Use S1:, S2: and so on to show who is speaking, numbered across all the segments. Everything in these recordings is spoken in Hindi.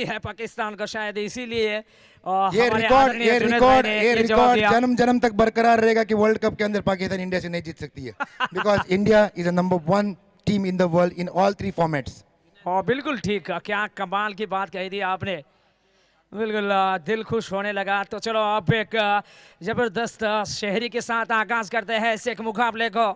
S1: लगती है पाकिस्तान को, शायद इसीलिए
S2: ये रिकॉर्ड जन्म जन्म तक बरकरार रहेगा कि वर्ल्ड कप के अंदर पाकिस्तान इंडिया से नहीं जीत सकती है, because India is a number 1 team in the world in all 3 formats.
S1: बिल्कुल ठीक, क्या कमाल की बात कही थी आपने, बिल्कुल दिल खुश होने लगा। तो चलो आप एक जबरदस्त शहरी के साथ आगाज करते हैं इस एक मुकाबले को।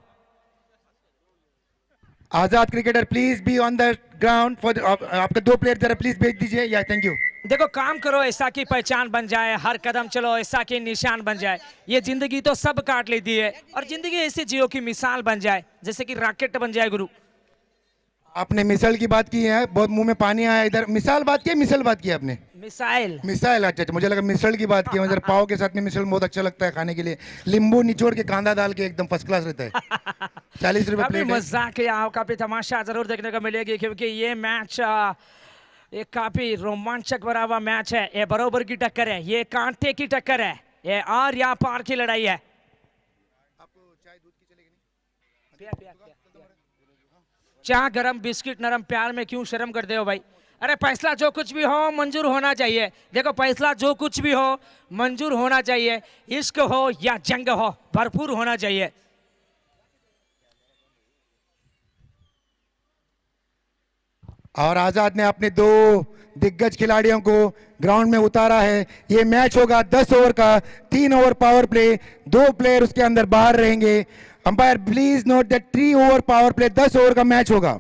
S2: Azad cricketer please be on the ground for आपके 2 प्लेयर जरा प्लीज भेज दीजिए। या थैंक यू।
S1: देखो काम करो ऐसा की पहचान बन जाए, हर कदम चलो ऐसा की निशान बन जाए। ये जिंदगी तो सब काट लेती है और जिंदगी ऐसे जियो की मिसाल बन जाए जैसे कि रॉकेट बन जाए। गुरु
S2: आपने मिसाइल की बात की है, बहुत मुंह में पानी आया इधर। मिसाल बात की, मिसाइल बात की आपने? मिसाइल। अच्छा, मुझे लगा मिसाइल की बात की। मुझे पाव के साथ में मिसाइल बहुत अच्छा लगता है खाने के लिए, नींबू निचोड़ के कांदा डाल के एकदम फर्स्ट क्लास रहता है। 40 रुपए प्लेट।
S1: मजाक है, काफी तमाशा जरूर देखने को मिलेगी क्योंकि ये मैच एक काफी रोमांचक भरा हुआ मैच है। ये बराबर की टक्कर है, ये कांटे की टक्कर है, ये आर या पार की लड़ाई है।
S2: आपको चाय दूध की चलेगी?
S1: चाय गरम बिस्किट नरम, प्यार में क्यों शर्म करते हो भाई? अरे फैसला जो कुछ भी हो मंजूर होना चाहिए। देखो फैसला जो कुछ भी हो मंजूर होना चाहिए, इश्क हो या जंग हो भरपूर होना चाहिए।
S2: और आजाद ने अपने 2 दिग्गज खिलाड़ियों को ग्राउंड में उतारा है। ये मैच होगा 10 ओवर का, 3 ओवर पावर प्ले, 2 प्लेयर उसके अंदर बाहर रहेंगे। Umpire please note that 3 over power play, 10 over का मैच होगा।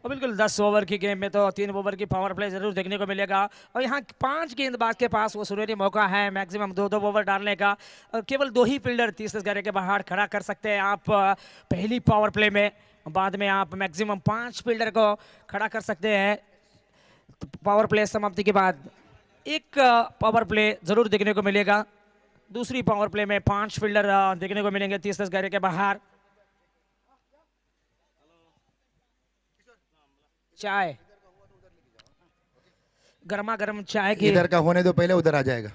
S1: और बिल्कुल 10 ओवर की गेम में तो 3 ओवर की पावर प्ले जरूर देखने को मिलेगा। और यहाँ 5 गेंदबाज के पास वो सुनहरी मौका है मैक्सिमम 2-2 ओवर डालने का। केवल 2 ही फील्डर 30 गज के बाहर खड़ा कर सकते हैं आप पहली पावर प्ले में। बाद में आप मैक्सिमम 5 फील्डर को खड़ा कर सकते हैं। तो पावर प्ले समाप्ति के बाद एक पावर प्ले जरूर देखने को मिलेगा। दूसरी पावर प्ले में 5 फील्डर देखने को मिलेंगे 30 गज के बाहर। चाय गर्मा गर्म चाय की,
S2: इधर का होने दो, पहले उधर आ जाएगा।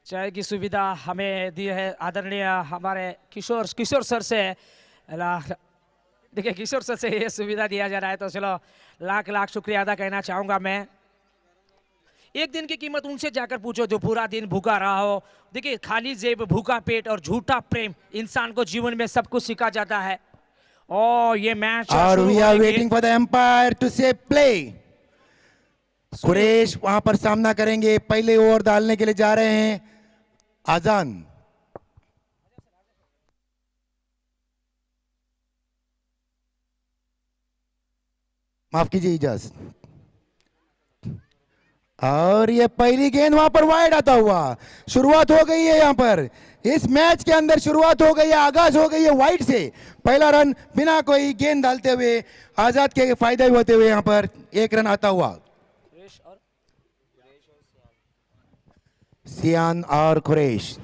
S1: चाय की सुविधा हमें दी है आदरणीय हमारे किशोर सर से। देखिए किशोर सर से ये सुविधा दिया जा रहा है, तो चलो लाख लाख शुक्रिया अदा करना चाहूंगा मैं। एक दिन की कीमत उनसे जाकर पूछो जो पूरा दिन भूखा रहा हो। देखिए खाली जेब भूखा पेट और झूठा प्रेम इंसान को जीवन में सब कुछ सिखा जाता है। ये मैच
S2: और we are waiting for the umpire to say play. Quraish वहां पर सामना करेंगे, पहले ओवर डालने के लिए जा रहे हैं आजान। माफ कीजिए इजाज। और ये पहली गेंद वहां पर वाइड आता हुआ शुरुआत हो गई है। यहां पर इस मैच के अंदर शुरुआत हो गई है, आगाज हो गई है वाइड से। पहला रन बिना कोई गेंद डालते हुए आजाद के फायदे होते हुए यहां पर 1 रन आता हुआ। सियान और कुरैश।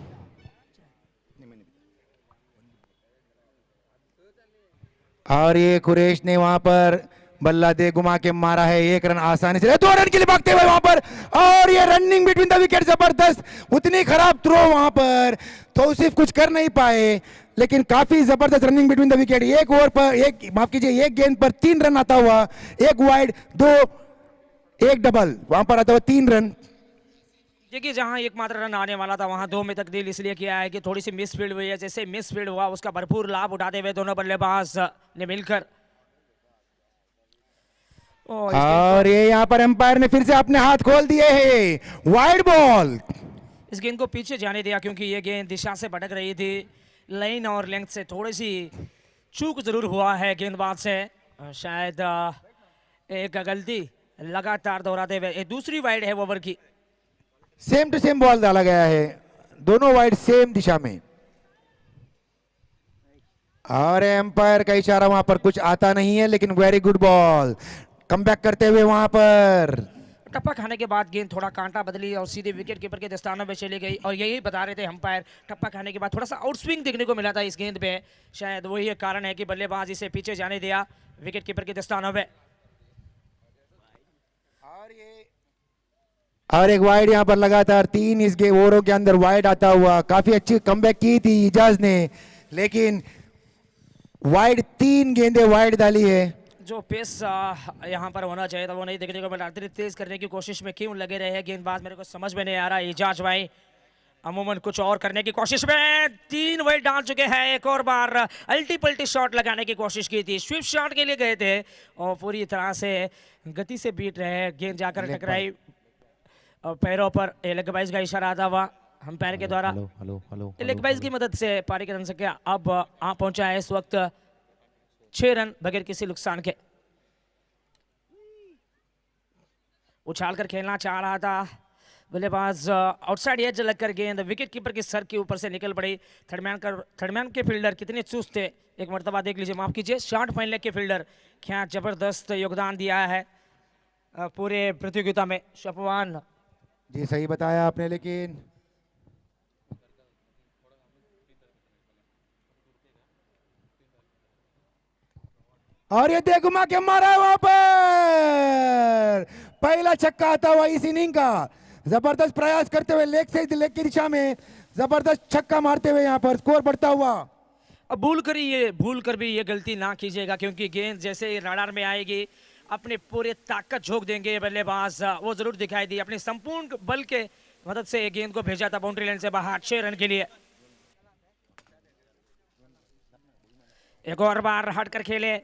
S2: और ये कुरैश ने वहां पर बल्ला दे घुमा के मारा है, 1 रन आसानी से, 2 रन के लिए भागते हुए वहां पर। और ये रनिंग बिटवीन द विकेट जबरदस्त। उतनी खराब थ्रो वहां पर तो सिर्फ कुछ कर नहीं पाए, लेकिन काफी जबरदस्त running between the wicket. 1 over पर माफ कीजिए 1 गेंद पर 3 रन आता हुआ, 1 वाइड 2 1 डबल वहां पर आता हुआ 3 रन।
S1: देखिए जहां एकमात्र रन आने वाला था वहां 2 में तब्दील इसलिए किया है कि थोड़ी सी मिस फील्ड हुई है। जैसे मिस फील्ड हुआ उसका भरपूर लाभ उठाते हुए दोनों बल्लेबाज ने मिलकर।
S2: और ये यहाँ पर एम्पायर ने फिर से अपने हाथ खोल दिए हैं। Wide ball.
S1: इस गेंद को पीछे जाने दिया क्योंकि ये गेंद दिशा से भटक रही थी। लाइन और लेंथ से थोड़ी सी चूक जरूर हुआ है गेंदबाज से, शायद एक गलती लगातार दोहराते हुए। दूसरी वाइड है ओवर की।
S2: सेम टू सेम बॉल डाला गया है, दोनों वाइड सेम दिशा में। और एम्पायर का इशारा वहां पर कुछ आता नहीं है, लेकिन वेरी गुड बॉल। कमबैक करते हुए वहां पर
S1: टप्पा खाने के बाद गेंद थोड़ा कांटा बदली और सीधे विकेट कीपर के दस्तानों में चली गई। और यही बता रहे थे अंपायर, टप्पा खाने के बाद थोड़ा सा आउट स्विंग देखने को मिला था इस गेंद पे। शायद वही एक कारण है कि बल्लेबाज इसे पीछे जाने दिया विकेट कीपर के दस्तानों में।
S2: और एक वाइड यहाँ पर लगातार 3 इस ओवरों के अंदर वाइड आता हुआ। काफी अच्छी कमबैक की थी इजाज ने, लेकिन वाइड 3 गेंदें वाइड डाली है।
S1: जो पेस यहाँ पर होना चाहिए था वो नहीं देखने को मिला। तेज करने की कोशिश में क्यों लगे रहे हैं गेंदबाज, मेरे को समझ में नहीं आ रहा। एजाज भाई अमूमन कुछ और करने की कोशिश में 3 वाइड डाल चुके हैं। एक और बार अल्टी पल्टी शॉट लगाने की कोशिश की थी, स्विप शॉट के लिए गए थे और पूरी तरह से गति से बीट रहे हैं। गेंद जाकर टकराई पैरों पर। लेग बाइज का इशारा आता हुआ हम पैर के द्वारा। लेग बाइज की मदद से पारी की रन संख्या अब आ पहुंचा है इस वक्त 6 रन बगैर किसी नुकसान के। उछाल कर खेलना चाह रहा था बल्लेबाज, आउटसाइड एज लगकर गेंद विकेट कीपर के सर के ऊपर से निकल पड़ी। थर्डमैन के फील्डर कितने चुस्त थे, एक मर्तबा देख लीजिए, माफ कीजिए, शॉट फाइनल के फील्डर क्या जबरदस्त योगदान दिया है पूरे प्रतियोगिता में। शपवान
S2: जी सही बताया आपने, लेकिन और ये देख घुमा के मारा है वहां पर, पहला छक्का आता हुआ इस इनिंग का। जबरदस्त प्रयास करते हुए लेग से लेग की दिशा में जबरदस्त छक्का मारते हुए यहाँ पर स्कोर बढ़ता हुआ।
S1: अब भूल कर भी ये गलती ना कीजिएगा, क्योंकि गेंद जैसे ही रडार में आएगी अपने पूरे ताकत झोंक देंगे बल्लेबाज। वो जरूर दिखाई दी, अपने संपूर्ण बल के मदद से गेंद को भेजा था बाउंड्री लाइन से बाहर 6 रन के लिए। एक और बार हटकर खेले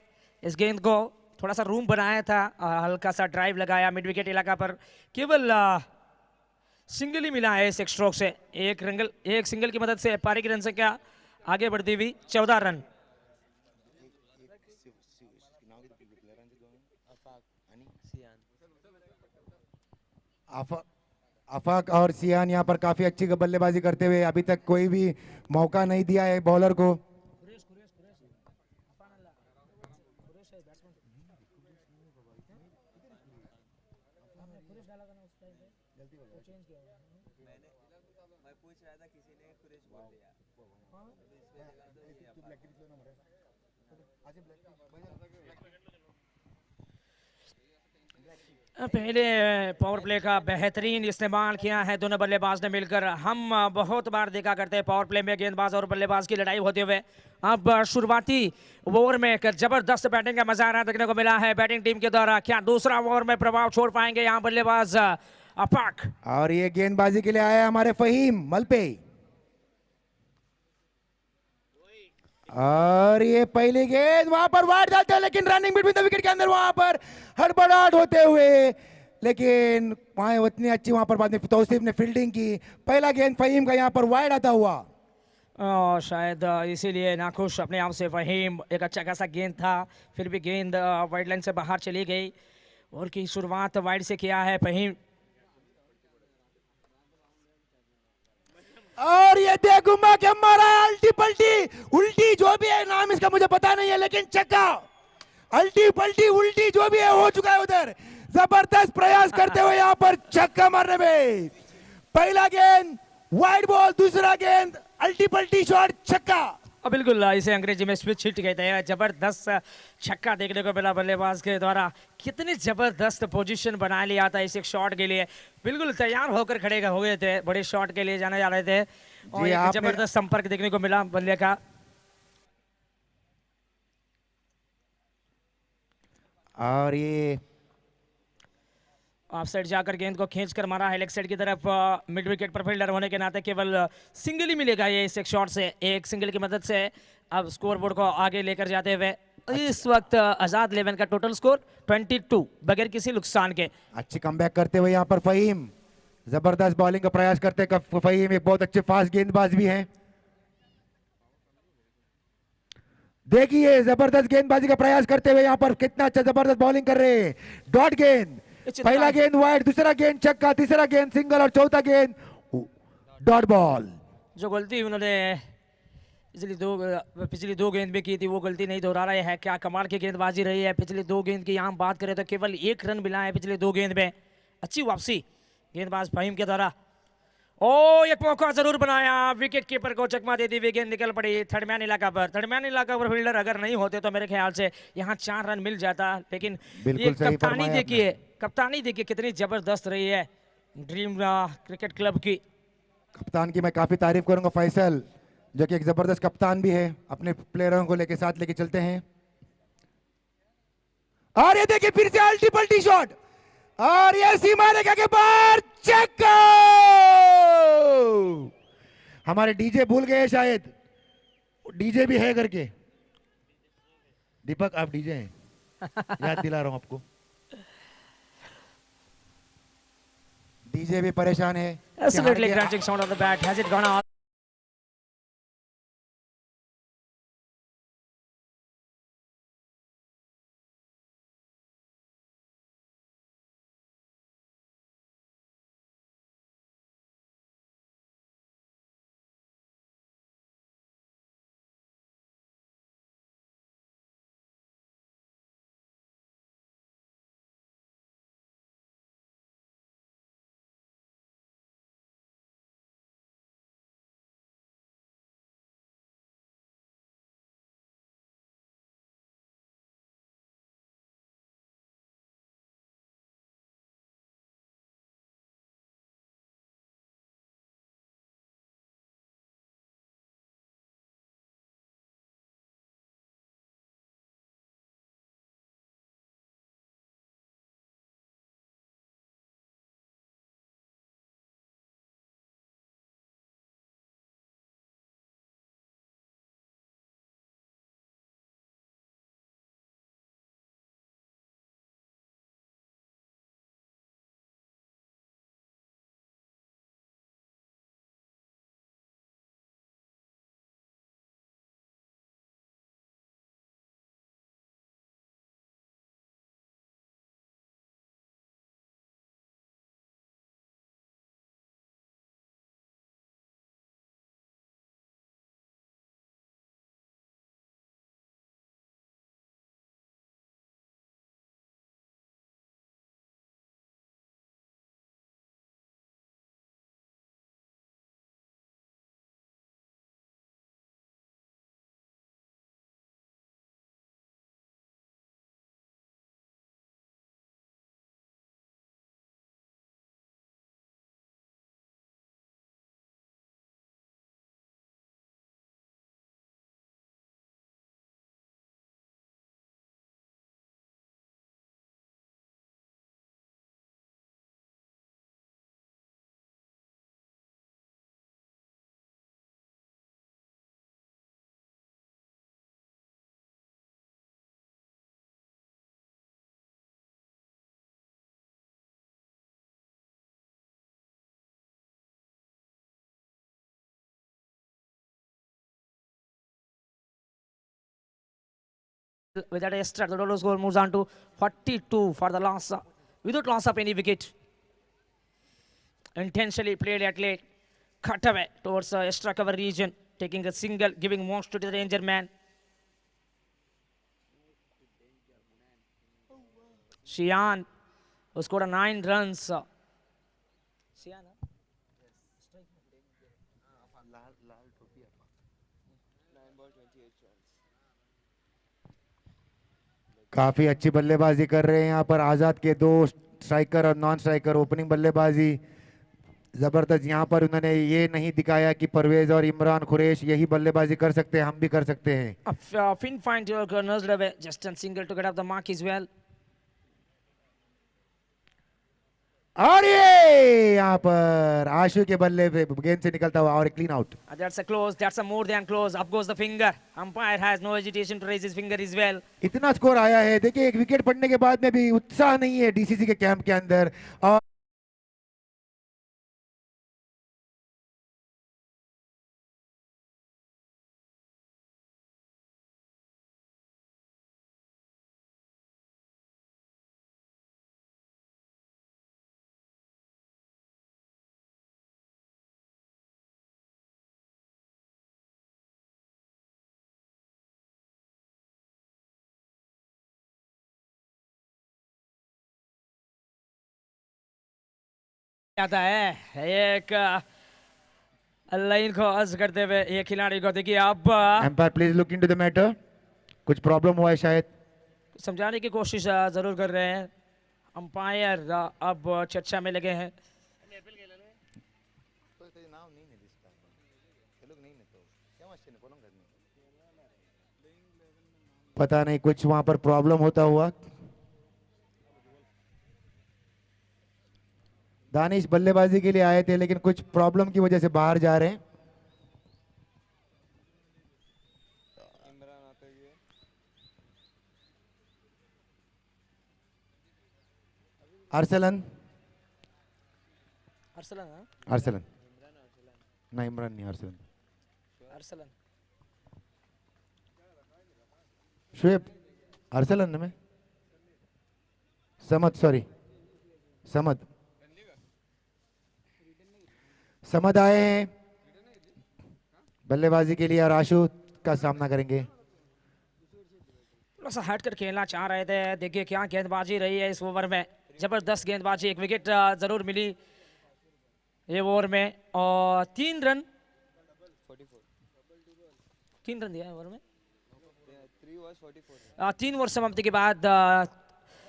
S1: इस गेंद को, थोड़ा सा रूम बनाया था और हल्का सा ड्राइव लगाया मिड विकेट इलाका पर। केवल सिंगल ही मिला है इस एक स्ट्रोक से। एक सिंगल की मदद से पारी की रन संख्या आगे बढ़ती हुई 14 रन।
S2: आफाक और सियान यहाँ पर काफी अच्छी बल्लेबाजी करते हुए अभी तक कोई भी मौका नहीं दिया है बॉलर को।
S1: पहले पावर प्ले का बेहतरीन इस्तेमाल किया है दोनों बल्लेबाज ने मिलकर। हम बहुत बार देखा करते हैं पावर प्ले में गेंदबाज और बल्लेबाज की लड़ाई होते हुए। अब शुरुआती ओवर में एक जबरदस्त बैटिंग का मजारा देखने को मिला है बैटिंग टीम के द्वारा। क्या दूसरा ओवर में प्रभाव छोड़ पाएंगे यहाँ बल्लेबाज अफाक?
S2: और ये गेंदबाजी के लिए आया हमारे फहीम मलपे, और ये पहली गेंद वहां पर वाइड डालते हैं, लेकिन रनिंग बिटवीन द विकेट के अंदर वहां पर हड़बड़ाहट होते हुए, लेकिन वहां उतनी अच्छी वहां पर बाद में तौसीफ ने फील्डिंग की। पहला गेंद फहीम का यहां पर वाइड आता हुआ,
S1: शायद इसीलिए नाखुश अपने आप से फहीम। एक अच्छा खासा गेंद था, फिर भी गेंद वाइड लाइन से बाहर चली गई। और की शुरुआत वाइड से किया है फहीम।
S2: और ये देख घुमा के मारा है, अल्टी पल्टी उल्टी जो भी है, नाम इसका मुझे पता नहीं है, लेकिन छक्का। अल्टी पल्टी उल्टी जो भी है हो चुका है उधर। जबरदस्त प्रयास करते हुए यहाँ पर छक्का मारने में। पहला गेंद वाइड बॉल, दूसरा गेंद अल्टी पल्टी शॉट, छक्का।
S1: बिल्कुल, इसे अंग्रेजी में स्विच हिट कहते हैं। जबरदस्त छक्का देखने को मिला बल्लेबाज के द्वारा। कितनी जबरदस्त पोजीशन बना लिया था इस एक शॉट के लिए। बिल्कुल तैयार होकर खड़े हो गए थे, बड़े शॉट के लिए जाने जा रहे थे और एक जबरदस्त संपर्क देखने को मिला बल्ले का।
S2: और ये
S1: ऑफ साइड जाकर गेंद को खींचकर मारा है लेग साइड की तरफ। मिड विकेट पर फील्डर होने के नाते केवल सिंगल ही मिलेगा ये इस एक शॉट से। एक सिंगल की मदद से अब स्कोर बोर्ड को आगे लेकर जाते हुए इस वक्त आजाद 11 का टोटल स्कोर 22 बगैर किसी नुकसान के।
S2: अच्छी कमबैक करते हुए यहाँ पर फहीम जबरदस्त बॉलिंग का प्रयास करते हैं। फहीम एक बहुत अच्छे फास्ट गेंदबाज भी हैं। देखिए जबरदस्त गेंदबाजी का प्रयास करते हुए यहाँ पर कितना अच्छा जबरदस्त बॉलिंग कर रहे हैं। डॉट गेंद, पहला गेंद वाइड, दूसरा गेंद छक्का, तीसरा गेंद सिंगल और चौथा गेंद डॉट बॉल।
S1: जो गलती उन्होंने पिछली दो गेंद में की थी वो गलती नहीं दोहरा रहे हैं। क्या कमाल की गेंदबाजी रही है। पिछली 2 गेंद की यहाँ बात करें तो केवल 1 रन मिला है पिछले 2 गेंद में। अच्छी वापसी गेंदबाज फहीम के द्वारा। ओ एक मौका जरूर बनाया, विकेट कीपर को चकमा देती हुई गेंद निकल पड़ी थर्डमैन इलाका पर। थर्डमैन इलाका पर फील्डर अगर नहीं होते तो मेरे ख्याल से यहाँ 4 रन मिल जाता। लेकिन ये कप्तानी देखिए कितनी जबरदस्त रही है ड्रीम क्रिकेट क्लब की।
S2: कप्तान की मैं काफी तारीफ करूंगा फैसल, जो कि एक जबरदस्त कप्तान भी है, अपने प्लेयरों को लेके साथ लेके चलते हैं। और ये देखिए फिर से अल्टी पल्टी शॉट, और ये सीमा रेखा के बाहर, चेक। हमारे डीजे भूल गए शायद, डीजे भी है करके। दीपक आप डीजे हैं, याद दिला रहा हूं आपको। डीजे भी परेशान है कि
S1: Absolutely
S2: हार
S1: crunching sound on the bat. Has it gone out? With that extra, the total score moves on to 42 for the loss, without loss of any wicket. Intentionally played at late, cut away towards the extra cover region, taking a single, giving most to the danger man. Shian, who scored 9 runs. Shian, huh?
S2: काफी अच्छी बल्लेबाजी कर रहे हैं यहाँ पर आजाद के दो स्ट्राइकर और नॉन स्ट्राइकर। ओपनिंग बल्लेबाजी जबरदस्त, यहाँ पर उन्होंने ये नहीं दिखाया कि परवेज और इमरान कुरैश यही बल्लेबाजी कर सकते हैं, हम भी कर सकते हैं।
S1: Finn finds your corners away, just a single to get up the mark as well.
S2: और ये यहाँ पर आशु के बल्ले पे गेंद से निकलता हुआ और एक clean out.
S1: That's a close, that's a more than close. Up goes the finger. Umpire has no hesitation to raise his finger as well.
S2: इतना स्कोर आया है, देखिए एक विकेट पड़ने के बाद में भी उत्साह नहीं है डीसीसी के कैंप के अंदर। और
S1: आता है एक लाइन को अर्ज करते हुए एक खिलाड़ी को देखिए अब
S2: umpire please look into the matter, कुछ प्रॉब्लम हुआ है शायद।
S1: समझाने की कोशिश जरूर कर रहे हैं अंपायर, अब चर्चा में लगे हैं।
S2: पता नहीं कुछ वहां पर प्रॉब्लम होता हुआ। दानिश बल्लेबाजी के लिए आए थे लेकिन कुछ प्रॉब्लम की वजह से बाहर जा रहे हैं। अरसलन,
S1: अरसलन, हाँ?
S2: अरसलन, नहीं इमरान नहीं, अरसलन,
S1: अरसलन।
S2: शुएब, अरसलन में समद, सॉरी समद, समद आए हैं बल्लेबाजी के लिए और आशु का सामना करेंगे।
S1: थोड़ा सा हट कर खेलना चाह रहे थे, देखिए क्या गेंदबाजी रही है इस ओवर में, जबरदस्त गेंदबाजी, एक विकेट जरूर मिली ये ओवर में और 3 रन, 3 रन दिया है ओवर में। 3 ओवर समाप्ति के बाद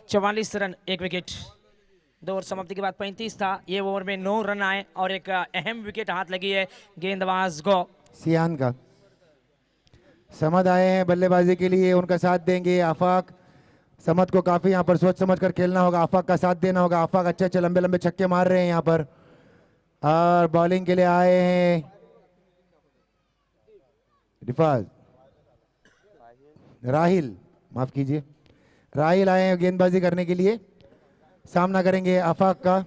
S1: 44 रन, 1 विकेट। 2 ओवर समाप्ति के बाद 35 था, ये ओवर में 9 रन आए और एक अहम विकेट हाथ लगी है गेंदबाज को,
S2: सियान का। समद आए हैं बल्लेबाजी के लिए, उनका साथ देंगे आफाक। समद को काफी यहाँ पर सोच समझ कर खेलना होगा, आफाक का साथ देना होगा। आफाक अच्छे अच्छे लंबे लंबे छक्के मार रहे हैं यहाँ पर और बॉलिंग के लिए आए हैं रिफाज, राहिल, माफ कीजिए, राहिल आए हैं गेंदबाजी करने के लिए, सामना करेंगे आफाक का।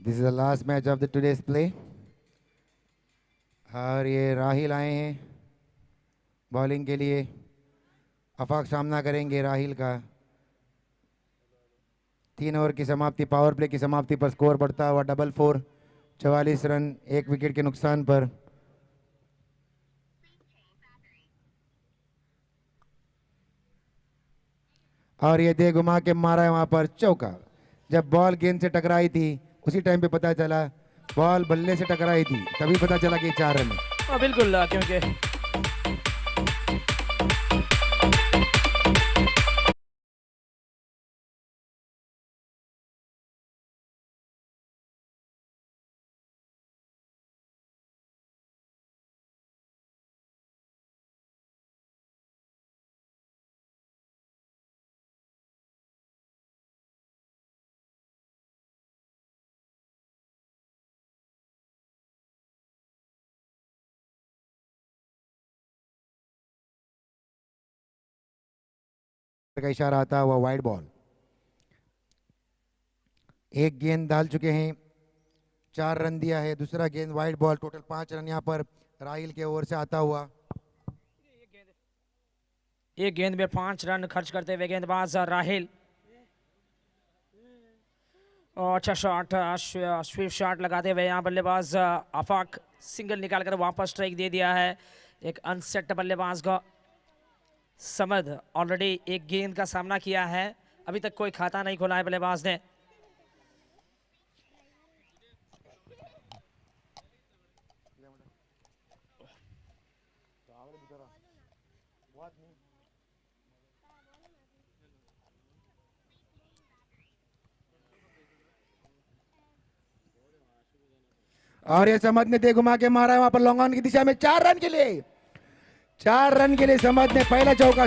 S2: This is the last match of the today's play और ये राहिल आए हैं बॉलिंग के लिए, आफाक सामना करेंगे राहिल का। 3 ओवर की समाप्ति, पावर प्ले की समाप्ति पर स्कोर बढ़ता हुआ 4-4, 44 रन, 1 विकेट के नुकसान पर। और ये दे घुमा के मारा है वहां पर चौका। जब बॉल गेंद से टकराई थी उसी टाइम पे पता चला बॉल बल्ले से टकराई थी, तभी पता चला कि 4 रन है।
S1: बिल्कुल, क्योंकि
S2: का इशारा आता हुआ वाइड बॉल। एक गेंद डाल चुके हैं, 4 रन दिया है, दूसरा गेंद वाइड बॉल, टोटल 5 रन यहाँ पर राहिल के ओर से आता हुआ।
S1: एक गेंद में 5 रन खर्च करते हुए गेंदबाज राहिल, और अच्छा शॉट, स्वीप शॉट लगाते हुए यहाँ बल्लेबाज आफाक सिंगल निकालकर वापस स्ट्राइक दे दिया है एक अनसेट बल्लेबाज को। समद ऑलरेडी एक गेंद का सामना किया है, अभी तक कोई खाता नहीं खोला है बल्लेबाज ने।
S2: और ये समद ने दे घुमा के मारा है वहां पर लॉन्ग ऑन की दिशा में 4 रन के लिए, 4 रन के लिए समद ने पहला चौका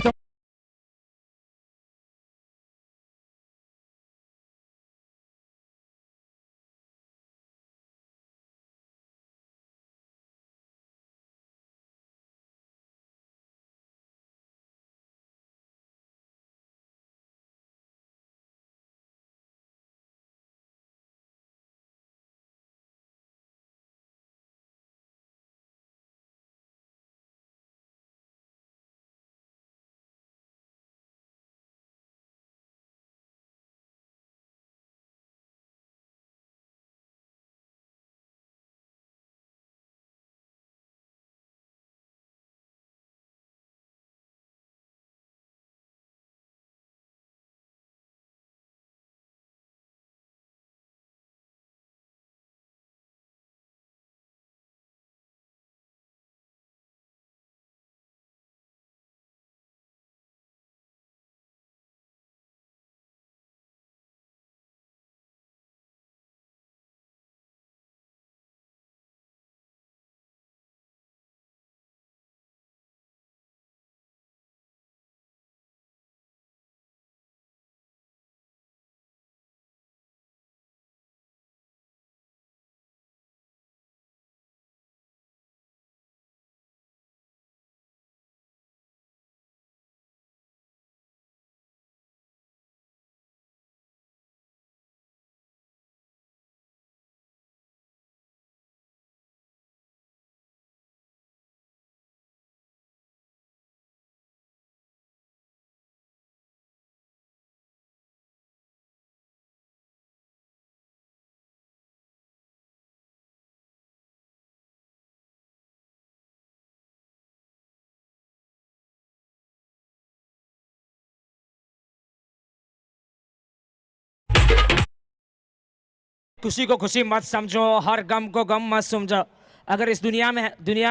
S1: खुशी को खुशी मत समझो, हर गम को गम मत समझो। अगर इस दुनिया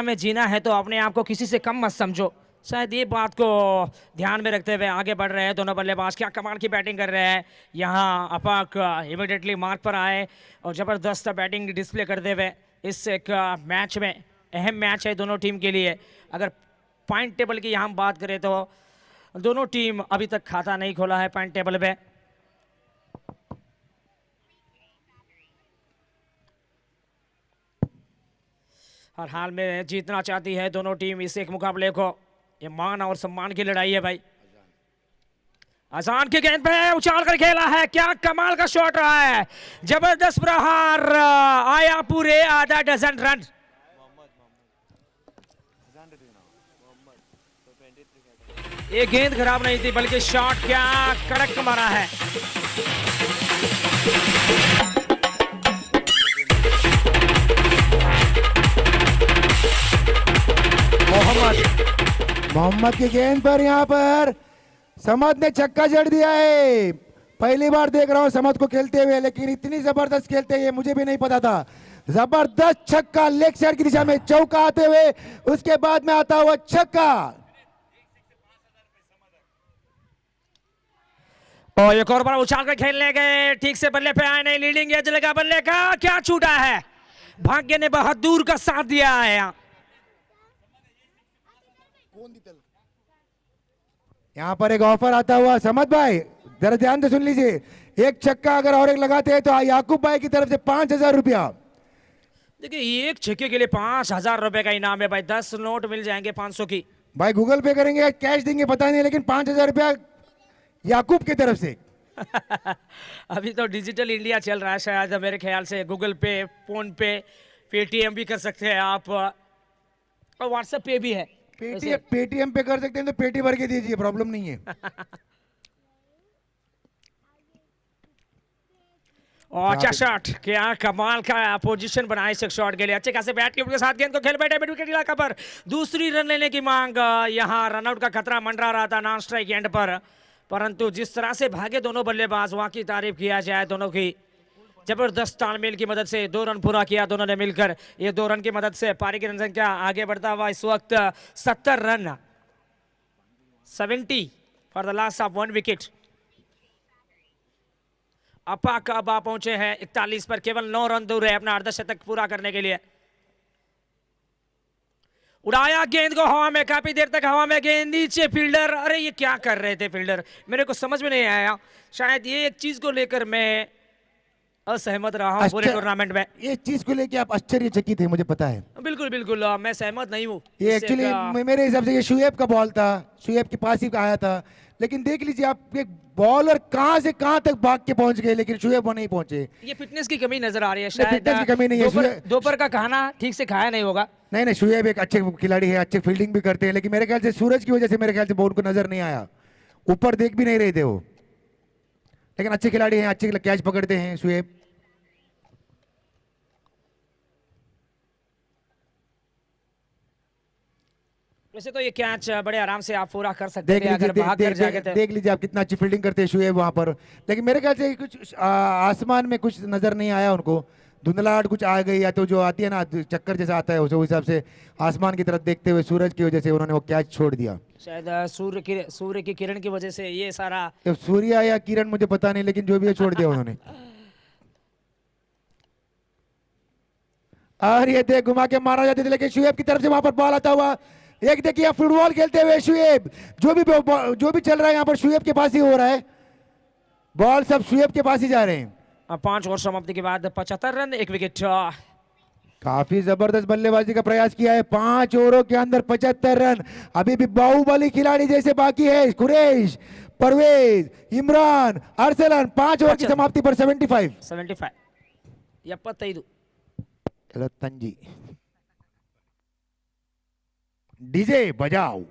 S1: में जीना है तो अपने आप को किसी से कम मत समझो। शायद ये बात को ध्यान में रखते हुए आगे बढ़ रहे हैं दोनों बल्लेबाज। क्या कमाल की बैटिंग कर रहे हैं यहाँ। अपाक इमीडिएटली मार्क पर आए और ज़बरदस्त बैटिंग डिस्प्ले करते हुए इस एक मैच में, अहम मैच है दोनों टीम के लिए। अगर पॉइंट टेबल की यहाँ बात करें तो दोनों टीम अभी तक खाता नहीं खोला है पॉइंट टेबल पे। हर हाल में जीतना चाहती है दोनों टीम इस एक मुकाबले को। ये मान और सम्मान की लड़ाई है भाई। अजान की गेंद पे उछाल कर खेला है, क्या कमाल का शॉट रहा है। जबरदस्त प्रहार आया, पूरे आधा डजन रन। ये गेंद खराब नहीं थी बल्कि शॉट क्या कड़क मारा है।
S2: मोहम्मद की गेंद पर यहाँ पर समद ने छक्का जड़ दिया है। पहली बार देख रहा हूं समद को खेलते हुए, लेकिन इतनी जबरदस्त खेलते हैं मुझे भी नहीं पता था। जबरदस्त छक्का, लेग साइड की दिशा में चौका आते हुए, उसके बाद में आता हुआ छक्का।
S1: और एक और बार उछाल कर खेलने गए, ठीक से बल्ले पे आए नहीं। लीडिंग एज लगा बल्ले का, क्या छूटा है। भाग्य ने बहुत दूर का साथ दिया है।
S2: यहाँ पर एक ऑफर आता हुआ, समद भाई जरा ध्यान से सुन लीजिए। एक छक्का अगर और एक लगाते हैं तो याकूब भाई की तरफ से 5,000 रुपया।
S1: देखिए एक छक्के के लिए 5,000 रुपए का इनाम है भाई। 10 नोट मिल जाएंगे 500 की।
S2: भाई गूगल पे करेंगे या कैश देंगे पता नहीं, लेकिन 5,000 रुपया याकूब की तरफ से।
S1: अभी तो डिजिटल इंडिया चल रहा है, शायद मेरे ख्याल से गूगल पे, फोन पे, पेटीएम भी कर सकते हैं आप, और व्हाट्सएप पे भी है।
S2: पेटीएम पे कर सकते हैं तो पेटी भर के दीजिए, प्रॉब्लम नहीं है।
S1: और अच्छा शॉट, क्या कमाल का पोजीशन बनाया इस शॉट के लिए। अच्छे खासे बैट के साथ गेंद को खेल बैठे मिड विकेट इलाका पर। दूसरी रन लेने की मांग, यहाँ रनआउट का खतरा मंडरा रहा था नॉन स्ट्राइक एंड पर, परंतु जिस तरह से भागे दोनों बल्लेबाज, वहां की तारीफ किया जाए। दोनों की जबरदस्त तालमेल की मदद से 2 रन पूरा किया दोनों ने मिलकर। ये 2 रन की मदद से पारी की रन संख्या आगे बढ़ता हुआ इस वक्त 70 run, 70 for the loss of 1 wicket. अपाक अब आ पहुंचे हैं 41 पर, केवल 9 रन दूर है अपना अर्धशतक पूरा करने के लिए। उड़ाया गेंद को हवा में, काफी देर तक हवा में गेंद, नीचे फील्डर। अरे ये क्या कर रहे थे फील्डर, मेरे को समझ में नहीं आया। शायद ये एक चीज को लेकर मैं असहमत रहा हूं पूरे टूर्नामेंट में।
S2: ये चीज को लेकर आप आश्चर्यचकित थे, मुझे पता है।
S1: बिल्कुल बिल्कुल, मैं सहमत नहीं हूँ।
S2: ये एक्चुअली मेरे हिसाब से ये शुएब का बॉल था, शुएब के पास ही आया था। लेकिन देख लीजिए आप, एक बॉलर कहां से कहां तक भाग के पहुंच गए, लेकिन शुएब वो नहीं पहुंचे।
S1: ये फिटनेस की कमी नजर आ रही है शायद।
S2: फिटनेस की कमी नहीं है,
S1: दोपहर का खाना ठीक से खाया नहीं होगा।
S2: नहीं नहीं, शुएब एक अच्छे खिलाड़ी है, अच्छे फील्डिंग भी करते हैं, लेकिन मेरे ख्याल से सूरज की वजह से मेरे ख्याल से बॉल को नजर नहीं आया, ऊपर देख भी नहीं रहे थे वो। लेकिन अच्छे खिलाड़ी हैं, अच्छे कैच पकड़ते हैं शुएब।
S1: वैसे तो ये कैच बड़े आराम से आप पूरा कर सकते हैं अगर भाग कर जाके थे।
S2: देख लीजिए आप कितना अच्छी फील्डिंग करते हैं शुएब वहां पर, लेकिन मेरे ख्याल से कुछ आसमान में कुछ नजर नहीं आया उनको, धुंधलाहट कुछ आ गई, या तो जो आती है ना चक्कर जैसा आता है उस हिसाब से आसमान की तरफ देखते हुए सूरज की वजह से उन्होंने वो कैच छोड़ दिया।
S1: शायद सूर्य की किरण की वजह से ये सारा,
S2: सूर्य या किरण मुझे पता नहीं, लेकिन जो भी है छोड़ दिया उन्होंने। और ये देख घुमा के मारा जाते थे, लेकिन शुएब की तरफ से वहां पर बॉल आता हुआ। एक देखिए फुटबॉल खेलते हुए शुएब, जो भी चल रहा है यहाँ पर शुएब के पास ही हो रहा है, बॉल सब शुएब के पास ही जा रहे हैं।
S1: 5 ओवर समाप्ति के बाद 75 रन 1 विकेट।
S2: काफी जबरदस्त बल्लेबाजी का प्रयास किया है, 5 ओवरों के अंदर 75 रन। अभी भी बाहुबली खिलाड़ी जैसे बाकी है, कुरैश, परवेज, इमरान, अरसलन। 5 ओवर की समाप्ति पर 75
S1: 75
S2: चलो तंजी डीजे बजाओ।